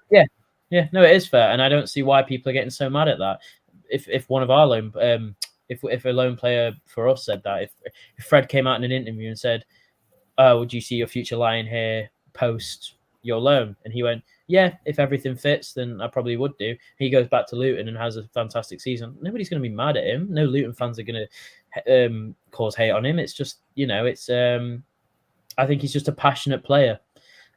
Yeah. No, it is fair, and I don't see why people are getting so mad at that. If one of our loan, if a loan player for us said that, if Fred came out in an interview and said, "Would you see your future lying here post your loan?" and he went, yeah, if everything fits, then I probably would do. He goes back to Luton and has a fantastic season. Nobody's going to be mad at him. No Luton fans are going to cause hate on him. It's just, I think he's just a passionate player.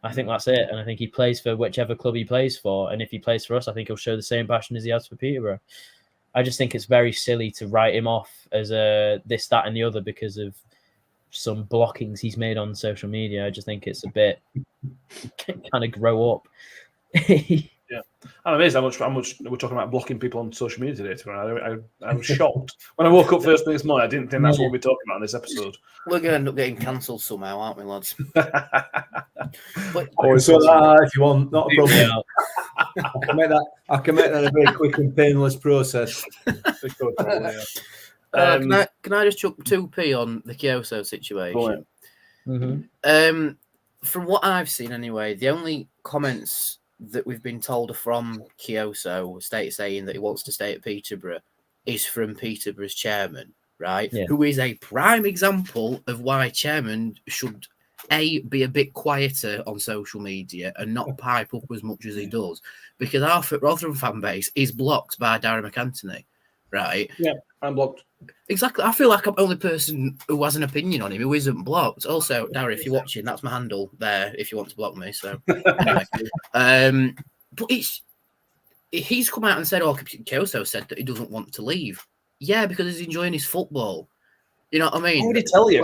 I think that's it. And I think he plays for whichever club he plays for. And if he plays for us, I think he'll show the same passion as he has for Peterborough. I just think it's very silly to write him off as a this, that, and the other because of some blockings he's made on social media. I just think it's a bit kind of grow up. Yeah, I'm amazed how much we're talking about blocking people on social media today. I was shocked when I woke up first thing this morning. I didn't think that's what we're talking about in this episode. We're going to end up getting cancelled somehow, aren't we, lads? If you want, not a problem. I can make that a very quick and painless process. Can I just chuck 2p on the Koso situation? Mm-hmm. From what I've seen anyway, the only comments that we've been told are from Koso, saying that he wants to stay at Peterborough, is from Peterborough's chairman, right? Yeah. Who is a prime example of why chairman should be a bit quieter on social media and not pipe up as much as he does, because our Rotherham fan base is blocked by Darren McAntony, right? Yeah, I'm blocked. Exactly. I feel like I'm the only person who has an opinion on him who isn't blocked. Also, Darren, if you're watching, that's my handle there if you want to block me. So anyway, but he's come out and said, Koso said that he doesn't want to leave. Yeah, because he's enjoying his football. You know what I mean? Why would he tell you?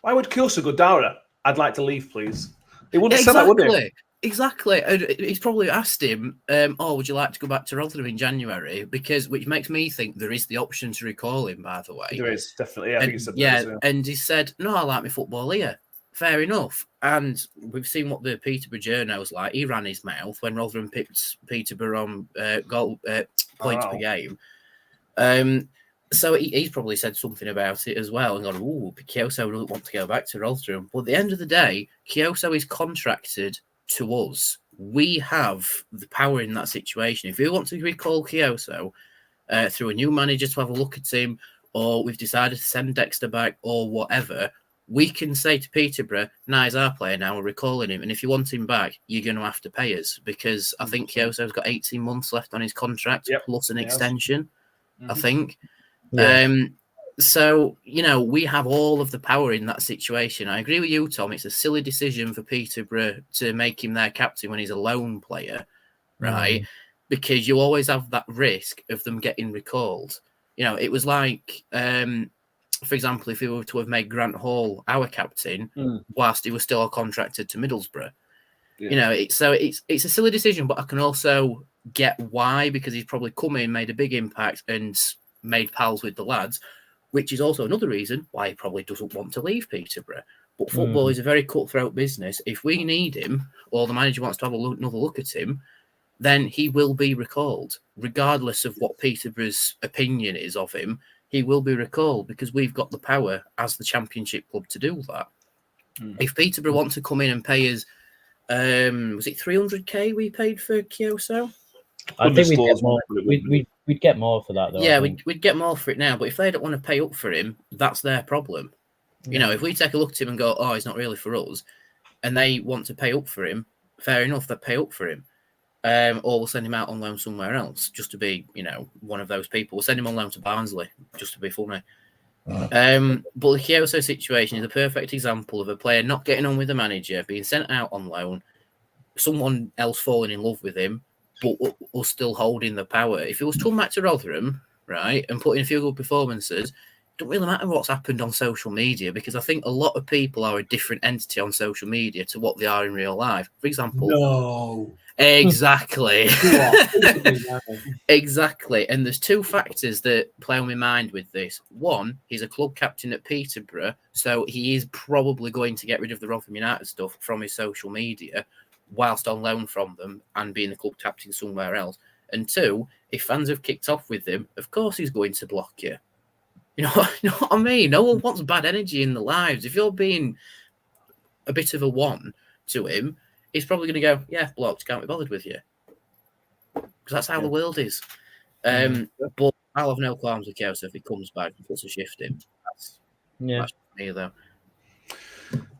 Why would Koso go, Dara, I'd like to leave, please? He wouldn't have said that, would he? Exactly. And he's probably asked him, would you like to go back to Rotherham in January? Which makes me think there is the option to recall him, by the way. There is, definitely. I think he said that. And he said, no, I like my football here. Fair enough. And we've seen what the Peterborough journo's like. He ran his mouth when Rotherham picked Peterborough on points per game. So he's probably said something about it as well and gone, Koso doesn't want to go back to Rotherham. But at the end of the day, Koso is contracted to us. We have the power in that situation. If we want to recall Koso through a new manager to have a look at him, or we've decided to send Dexter back or whatever, we can say to Peterborough, he's our player now, we're recalling him. And if you want him back, you're going to have to pay us, because I think Koso's got 18 months left on his contract, plus an extension, I think. Yeah. So, we have all of the power in that situation. I agree with you, Tom. It's a silly decision for Peterborough to make him their captain when he's a lone player, right? Because you always have that risk of them getting recalled. It was like, for example, if we were to have made Grant Hall our captain whilst he was still contracted to Middlesbrough. Yeah. It's a silly decision, but I can also get why, because he's probably come in, made a big impact and made pals with the lads, which is also another reason why he probably doesn't want to leave Peterborough. But football is a very cutthroat business. If we need him, or the manager wants to have another look at him, then he will be recalled. Regardless of what Peterborough's opinion is of him, he will be recalled, because we've got the power as the Championship club to do that. If Peterborough want to come in and pay us, was it 300k we paid for Koso? I think we'd get more for that, though. Yeah, we'd get more for it now. But if they don't want to pay up for him, that's their problem. Yeah. If we take a look at him and go, he's not really for us, and they want to pay up for him, fair enough, they pay up for him. Or we'll send him out on loan somewhere else, just to be, one of those people. We'll send him on loan to Barnsley, just to be funny. But the Koso situation is a perfect example of a player not getting on with the manager, being sent out on loan, someone else falling in love with him, but us still holding the power. If it was to come back to Rotherham, right, and put in a few good performances, it don't really matter what's happened on social media, because I think a lot of people are a different entity on social media to what they are in real life. For example, no. Exactly. Exactly. And there's two factors that play on my mind with this. One, he's a club captain at Peterborough, so he is probably going to get rid of the Rotherham United stuff from his social media whilst on loan from them and being the club captain somewhere else. And two, if fans have kicked off with him, of course he's going to block you. You know what I mean? No one wants bad energy in their lives. If you're being a bit of a one to him, he's probably going to go, blocked, can't be bothered with you. Because that's how the world is. But I'll have no qualms with Koso if he comes back and puts a shift in. That's me, though.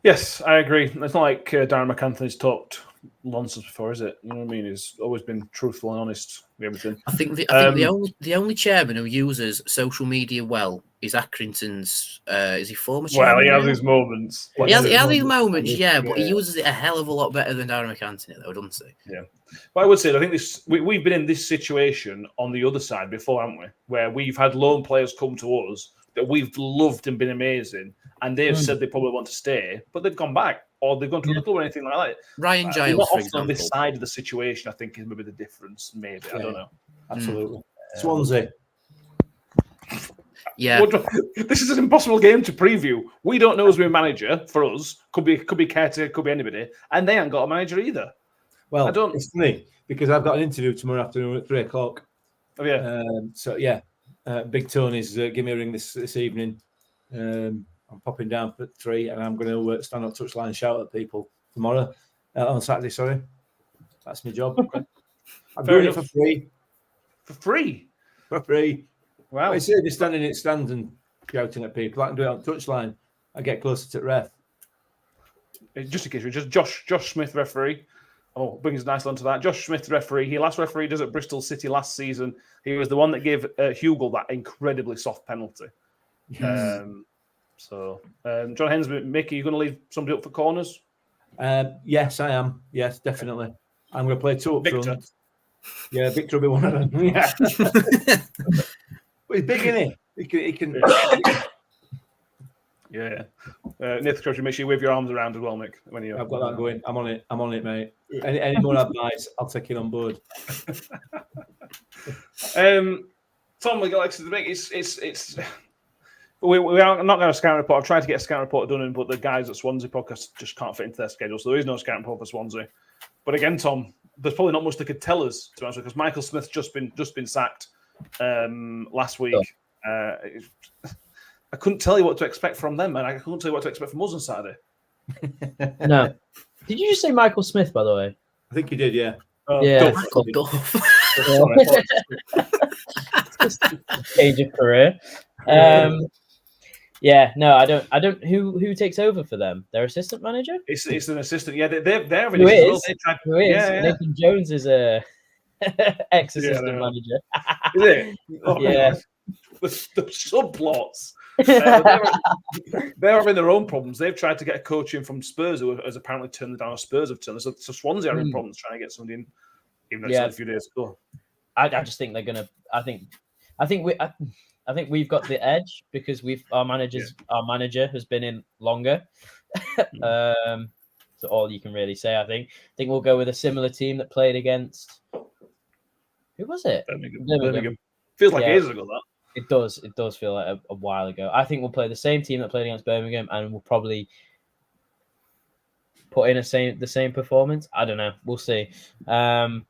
Yes, I agree. It's not like Darren McAntony's talked nonsense before, is it? You know what I mean? He's always been truthful and honest with everything. I think the only chairman who uses social media well is Accrington's. Is he former chairman? Well, he has his moments. He has his moments, but he uses it a hell of a lot better than Darren McAntony, though, doesn't he? Yeah. But I would say, I think we've been in this situation on the other side before, haven't we? Where we've had loan players come to us that we've loved and been amazing, and they've said they probably want to stay, but they've gone back, or they've gone to another club or anything like that. Ryan Giles, not for often example. on this side of the situation, I think, is maybe the difference. Maybe I don't know. Absolutely. Swansea. Yeah. This is an impossible game to preview. We don't know who's been manager for us. Could be caretaker, could be anybody, and they ain't got a manager either. Well, it's funny because I've got an interview tomorrow afternoon at 3:00. Oh yeah. Big Tony's give me a ring this evening. I'm popping down at 3, and I'm going to stand on touchline and shout at people tomorrow on Saturday. Sorry. That's my job. I'm Fair doing enough. it for free. For free? For free. Wow. I say just standing in stands and shouting at people. I can do it on touchline. I get closer to the ref. Just in case, just Josh Smith, referee. Oh, brings us nicely onto that. Josh Smith, referee. He last refereed us at Bristol City last season. He was the one that gave Hugel that incredibly soft penalty. John Hens, Mickey, you going to leave somebody up for corners? Yes, I am. Yes, definitely. I'm going to play two up Victor. front. Yeah, Victor will be one of them. Yeah. But he's big, isn't he? He can. Yeah. Nathan Crabtree, make sure you wave your arms around as well, Mick. When you I've got that going. I'm on it, mate. Any more advice, I'll take it on board. Tom, we got like to make it's. We are not going to scout report. I've tried to get a scout report done, but the guys at Swansea podcast just can't fit into their schedule, so there is no scout report for Swansea. But again, Tom, there's probably not much they could tell us, to answer, because Michael Smith's just been sacked last week. I couldn't tell you what to expect from them, and I couldn't tell you what to expect from us on Saturday. No. Did you just say Michael Smith, by the way? I think you did, yeah. Yeah. Duff. Change of career. Yeah, no, I don't. Who takes over for them? Their assistant manager? It's an assistant. Yeah, they're Who is? well. They tried, Who is? Yeah. Nathan Jones is a ex-assistant manager. Is it? Oh, Yeah. The subplots. They're having their own problems. They've tried to get a coach in from Spurs, who has apparently turned down. Spurs have turned. So Swansea are in problems trying to get somebody in, even though it's only a few days ago. I just think they're gonna. I think we've got the edge because our manager has been in longer. So all you can really say. I think we'll go with a similar team that played against. Who was it? Birmingham. Feels like ages ago, that. It does feel like a while ago. I think we'll play the same team that played against Birmingham, and we'll probably put in the same performance. I don't know. We'll see. I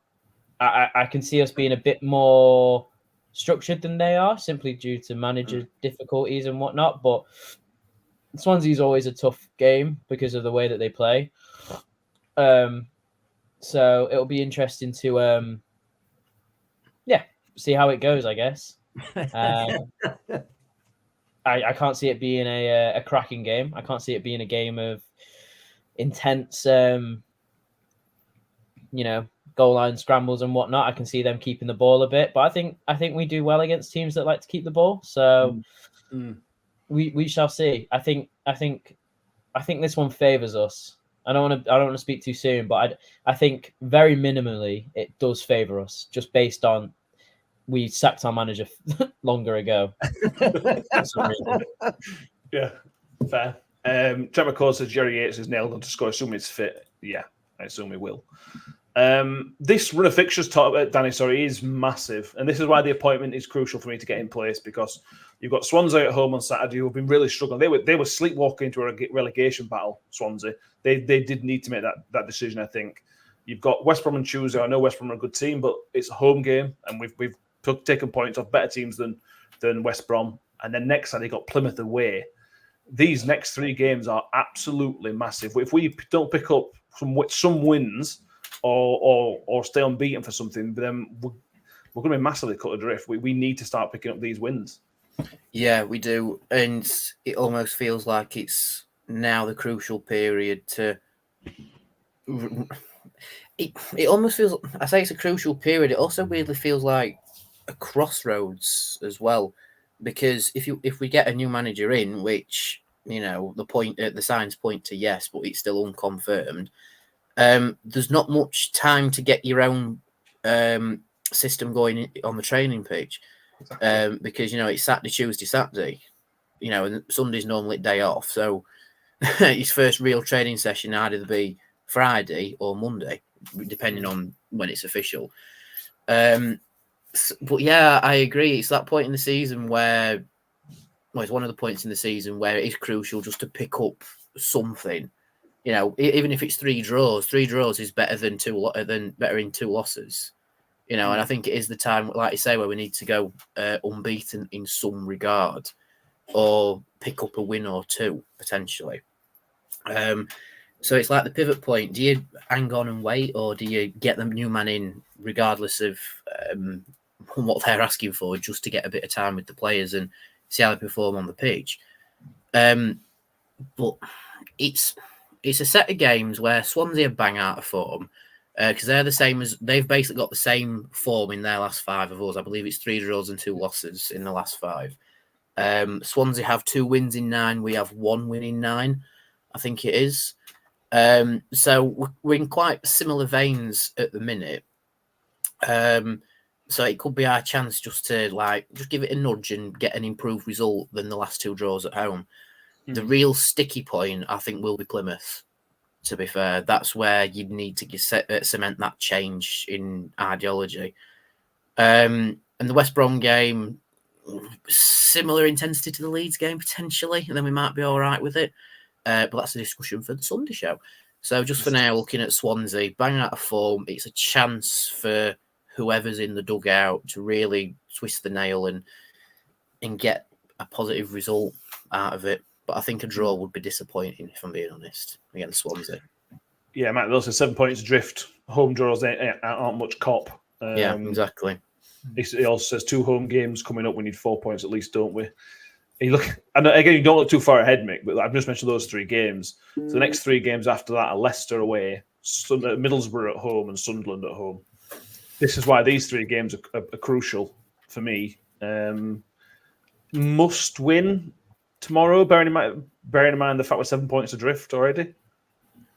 can see us being a bit more structured than they are, simply due to manager difficulties and whatnot. But Swansea's always a tough game because of the way that they play. So it'll be interesting to see how it goes, I guess. I can't see it being a cracking game. I can't see it being a game of intense, goal line scrambles and whatnot. I can see them keeping the ball a bit, but I think we do well against teams that like to keep the ball. So we shall see. I think this one favors us. I don't want to speak too soon, but I think very minimally it does favor us, just based on we sacked our manager longer ago. Yeah, fair. Trevor Koso says Jerry Yates is nailed on to score. Assume it's fit. Yeah, I assume he will. This run of fixtures, Danny, is massive, and this is why the appointment is crucial for me to get in place, because you've got Swansea at home on Saturday who have been really struggling. They were sleepwalking into a relegation battle. Swansea, they did need to make that decision. I think you've got West Brom on Tuesday. I know West Brom are a good team, but it's a home game, and we've taken points off better teams than West Brom. And then next Saturday, got Plymouth away. These next three games are absolutely massive. If we don't pick up some wins or stay unbeaten for something, then we're going to be massively cut adrift. We need to start picking up these wins. Yeah, we do. And it almost feels like it's now the crucial period to... It almost feels... I say it's a crucial period. It also weirdly feels like a crossroads as well, because if we get a new manager in, which the signs point to yes, but it's still unconfirmed, there's not much time to get your own system going on the training page. Exactly. Because it's Saturday, Tuesday, Saturday, and Sunday's normally day off, so his first real training session either be Friday or Monday, depending on when it's official. But yeah, I agree. It's that point in the season where, it's one of the points in the season where it is crucial just to pick up something. Even if it's 3 draws, 3 draws is better than better in 2 losses. And I think it is the time, like you say, where we need to go unbeaten in some regard, or pick up a win or 2 potentially. So it's like the pivot point. Do you hang on and wait, or do you get the new man in regardless of what they're asking for, just to get a bit of time with the players and see how they perform on the pitch? But it's a set of games where Swansea are bang out of form because they're the same as they've basically got the same form in their last 5 of us. I believe it's 3 draws and 2 losses in the last 5. Swansea have 2 wins in 9. We have 1 win in 9, I think it is. So we're in quite similar veins at the minute. So it could be our chance just to just give it a nudge and get an improved result than the last 2 draws at home. The real sticky point, I think, will be Plymouth. To be fair, that's where you'd need to cement that change in ideology. And the West Brom game, similar intensity to the Leeds game potentially, and then we might be all right with it. But that's a discussion for the Sunday show. So just for now, looking at Swansea, bang out of form, it's a chance for whoever's in the dugout to really twist the nail and get a positive result out of it. But I think a draw would be disappointing, if I'm being honest, against Swansea. Yeah, Matt, those are 7 points adrift. Home draws aren't much cop. Yeah, exactly. He also says 2 home games coming up. We need 4 points at least, don't we? And again, you don't look too far ahead, Mick, but I've just mentioned those 3 games. So the next 3 games after that are Leicester away, Middlesbrough at home, and Sunderland at home. This is why these 3 games are crucial for me. Must win tomorrow, bearing in mind the fact we're 7 points adrift already.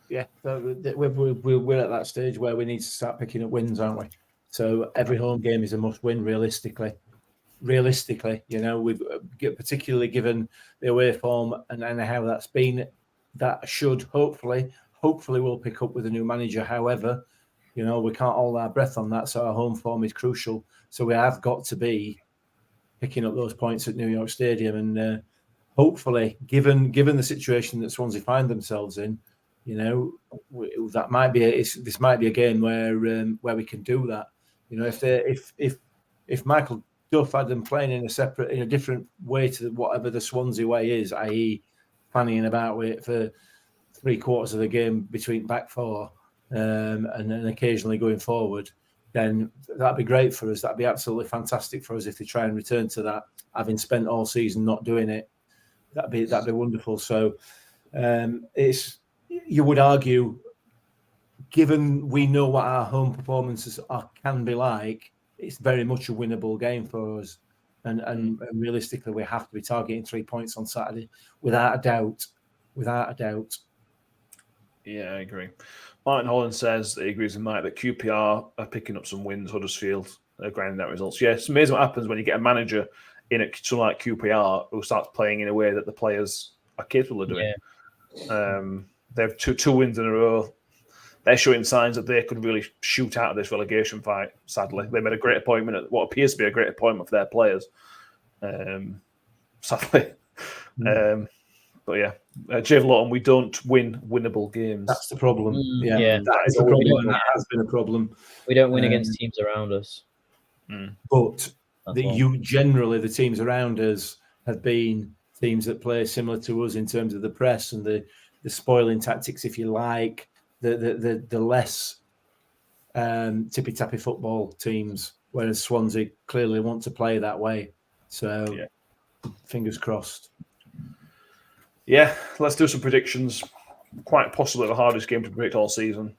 Yeah, we're at that stage where we need to start picking up wins, aren't we? So every home game is a must-win, realistically. We've particularly given the away form and how that's been. That should hopefully we'll pick up with a new manager. However, we can't hold our breath on that. So our home form is crucial. So we have got to be picking up those points at New York Stadium, and hopefully, given the situation that Swansea find themselves in, that might be this might be a game where we can do that. If Michael Duff had them playing in a different way to whatever the Swansea way is, i.e., fanning about with it for 3/4 of the game between back 4, and then occasionally going forward, then that'd be great for us. That'd be absolutely fantastic for us if they try and return to that, having spent all season not doing it. That'd be wonderful. So you would argue, given we know what our home performances can be like, it's very much a winnable game for us. And realistically, we have to be targeting 3 points on Saturday, without a doubt. Yeah, I agree. Martin Holland says that he agrees with Mike that QPR are picking up some wins. Huddersfield are grinding out results. Yeah, it's amazing what happens when you get a manager in at something like QPR who starts playing in a way that the players are capable of doing. Yeah. They have two wins in a row. They're showing signs that they could really shoot out of this relegation fight, sadly. They made a great appointment at what appears to be a great appointment for their players, sadly. But yeah, Jay Lawton, we don't win winnable games. That's the problem. Yeah. That is the problem. That has been a problem. We don't win against teams around us. But generally, the teams around us have been teams that play similar to us in terms of the press and the spoiling tactics, if you like, the less tippy-tappy football teams, whereas Swansea clearly want to play that way. So, fingers crossed. Yeah, let's do some predictions. Quite possibly the hardest game to predict all season.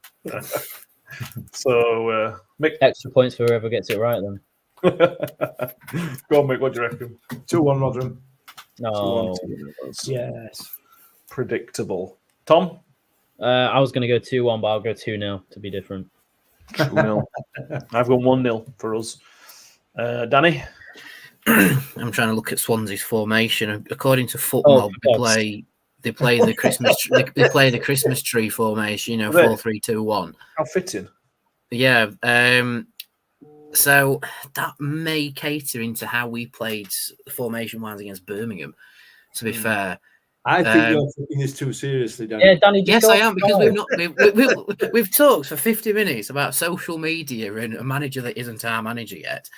So, Mick. Extra points for whoever gets it right then. Go on, Mick, what do you reckon? 2-1 Rotherham. No. 2-1. Yes. Predictable. Tom? I was going to go 2-1, but I'll go 2-0 to be different. 2-0. I've gone 1-0 for us. Danny? I'm trying to look at Swansea's formation. According to Footmob, they play the Christmas they play the Christmas tree formation. 4-3-2-1. How fitting. Yeah. So that may cater into how we played formation-wise against Birmingham. To be fair, I think you're taking this too seriously, Danny. Yeah, Danny. Yes, I am, because we've talked for 50 minutes about social media and a manager that isn't our manager yet.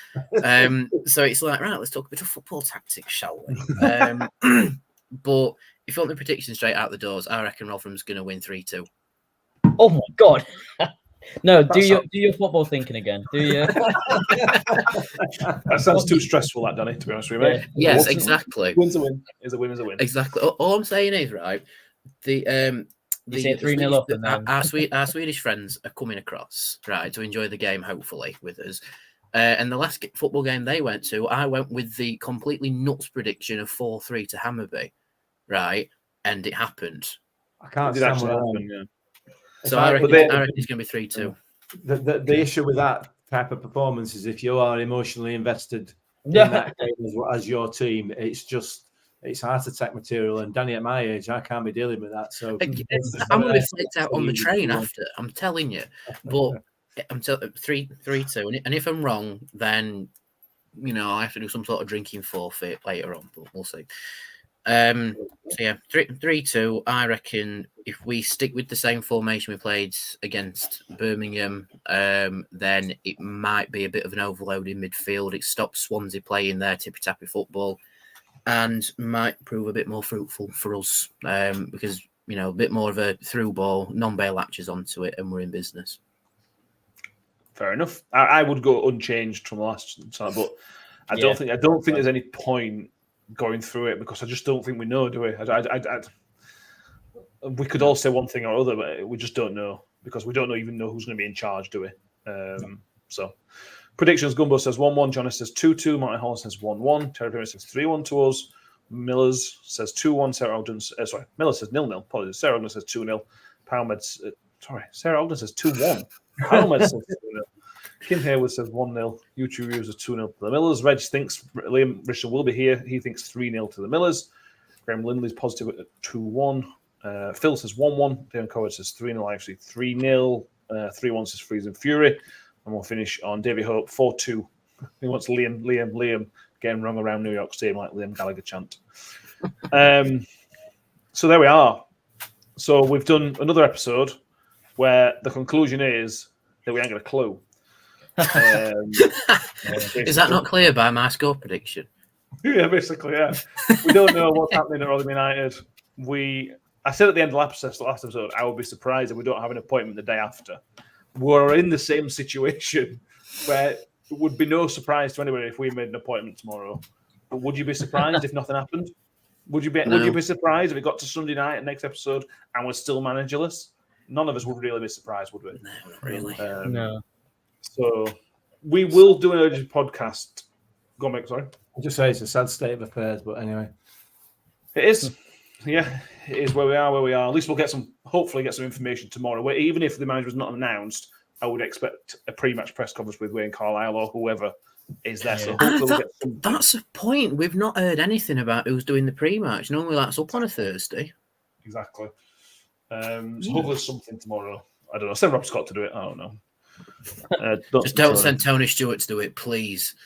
So it's like, right, let's talk a bit of football tactics, shall we? But if you want the prediction straight out the doors, I reckon Rotherham's going to win 3-2. Oh my God. No, do your football thinking again. Do you? That sounds too stressful, that, Danny, to be honest with you, mate. Yes, exactly. Win's a win. Is a win is a win. Exactly. All I'm saying is, right, You say 3-0 up and then... our Swedish friends are coming across, right, to enjoy the game, hopefully, with us. And the last football game they went to, I went with the completely nuts prediction of 4-3 to Hammarby, right? And it happened. I can't It did actually stand happen, yeah. So I reckon it's going to be 3-2. The issue with that type of performance is if you are emotionally invested in that game as your team, it's heart attack material. And Danny, at my age, I can't be dealing with that. So I'm going to be flipped out on the train after. I'm telling you. But I'm 3-2, and if I'm wrong, then I have to do some sort of drinking forfeit later on. But we'll see. So yeah, 3-2. I reckon if we stick with the same formation we played against Birmingham, then it might be a bit of an overload in midfield. It stops Swansea playing their tippy-tappy football and might prove a bit more fruitful for us because, a bit more of a through ball, non-bail latches onto it, and we're in business. Fair enough. I would go unchanged from last time, but I don't think there's any point going through it because I just don't think we know, do we? We could all say one thing or other, but we just don't know because we don't even know who's going to be in charge, do we? So, predictions: Gumbo says 1-1. Johnny says 2-2. Martin Hall says 1-1. Terry Perry says 3-1 to us. Millers says 2-1. Sarah Ogden, Miller says 0-0. Apologies. Sarah Ogden says 2-0. Sarah Ogden says 2-1. Palmed says 2-0. Kim Hayward says 1-0. YouTube users 2-0 to the Millers. Reg thinks Liam Richardson will be here. He thinks 3-0 to the Millers. Graham Lindley's positive at 2-1. Phil says 1-1. Darren Coward says 3-0. Actually 3-0. 3-1 says Freezing Fury. And we'll finish on Davy Hope 4-2. He wants Liam getting wrong around New York Stadium like Liam Gallagher chant. So there we are. So we've done another episode where the conclusion is that we ain't got a clue. Is that not clear by my score prediction? Yeah, basically, yeah. We don't know what's happening at Rotherham United. I said at the end of the last episode, I would be surprised if we don't have an appointment the day after. We're in the same situation where it would be no surprise to anybody if we made an appointment tomorrow. But would you be surprised if nothing happened? Would you be surprised if it got to Sunday night, next episode, and we're still managerless? None of us would really be surprised, would we? No, not really. No. So we will do an urgent podcast. Go on, Mick, sorry. I'll just say it's a sad state of affairs, but anyway. It is. Yeah, it is where we are. At least we'll hopefully get some information tomorrow. Where even if the manager was not announced, I would expect a pre-match press conference with Wayne Carlisle or whoever is there. So that's the point. We've not heard anything about who's doing the pre-match. Normally that's up on a Thursday. Exactly. So hopefully there's something tomorrow. I don't know. Send Rob Scott to do it. I don't know. Just don't send Tony Stewart to do it, please.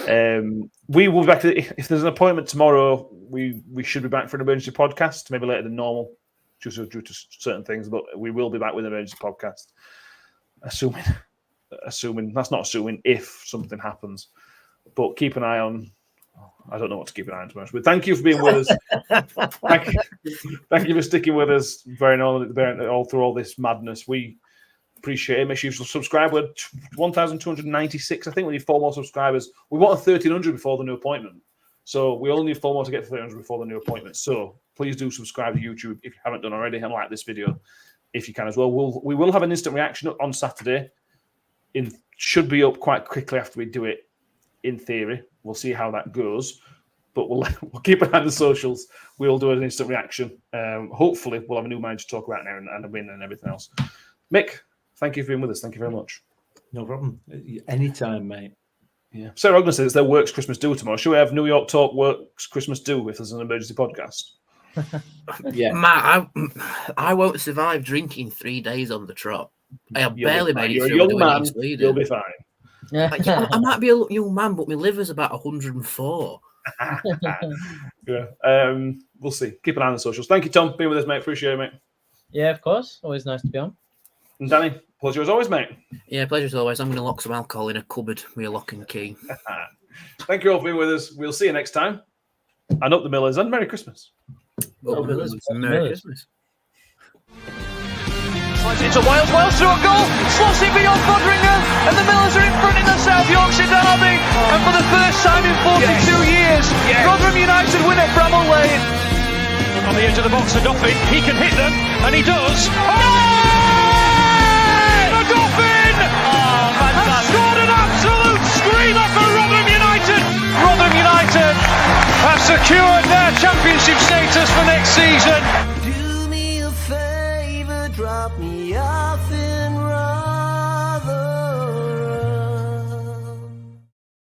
We will be back. If there's an appointment tomorrow, we should be back for an emergency podcast, maybe later than normal, just due to certain things. But we will be back with an emergency podcast, assuming that's not assuming if something happens. But keep an eye on. I don't know what to keep an eye on, to be honest. But thank you for being with us. Thank you for sticking with us very normally all through all this madness. We appreciate it. Make sure you subscribe. We're 1,296. I think we need 4 more subscribers. We want 1,300 before the new appointment. So we only need 4 more to get to 1,300 before the new appointment. So please do subscribe to YouTube if you haven't done already and like this video if you can as well. We will have an instant reaction on Saturday. It should be up quite quickly after we do it, in theory. We'll see how that goes. But we'll keep an eye on the socials. We'll do an instant reaction. Hopefully, we'll have a new manager to talk about now and a win and everything else. Mick, thank you for being with us. Thank you very much. No problem. Anytime, mate. Yeah. Sarah Ogden says it's their Works Christmas Do tomorrow. Should we have New York Talk Works Christmas Do if there's an emergency podcast? Yeah. Matt, I won't survive drinking 3 days on the trot. I have barely made it through. You're a young man. You'll be fine. I might be a young man, but my liver's about 104. Yeah. We'll see. Keep an eye on the socials. Thank you, Tom, being with us, mate. Appreciate it, mate. Yeah, of course. Always nice to be on. And Danny, pleasure as always, mate. Yeah, pleasure as always. I'm going to lock some alcohol in a cupboard with a lock and key. Thank you all for being with us. We'll see you next time. And up the Millers, and Merry Christmas. Merry Christmas. It's a Wales through a goal. Swansea beyond Fodringham, and the Millers are in front in the South Yorkshire derby. And for the first time in 42 years, Rotherham United win at Bramall Lane. On the edge of the box for Doffin, he can hit them, and he does. Doffin has scored an absolute screamer for Rotherham United. Rotherham United have secured their championship status for next season. Do me a favor, drop me off in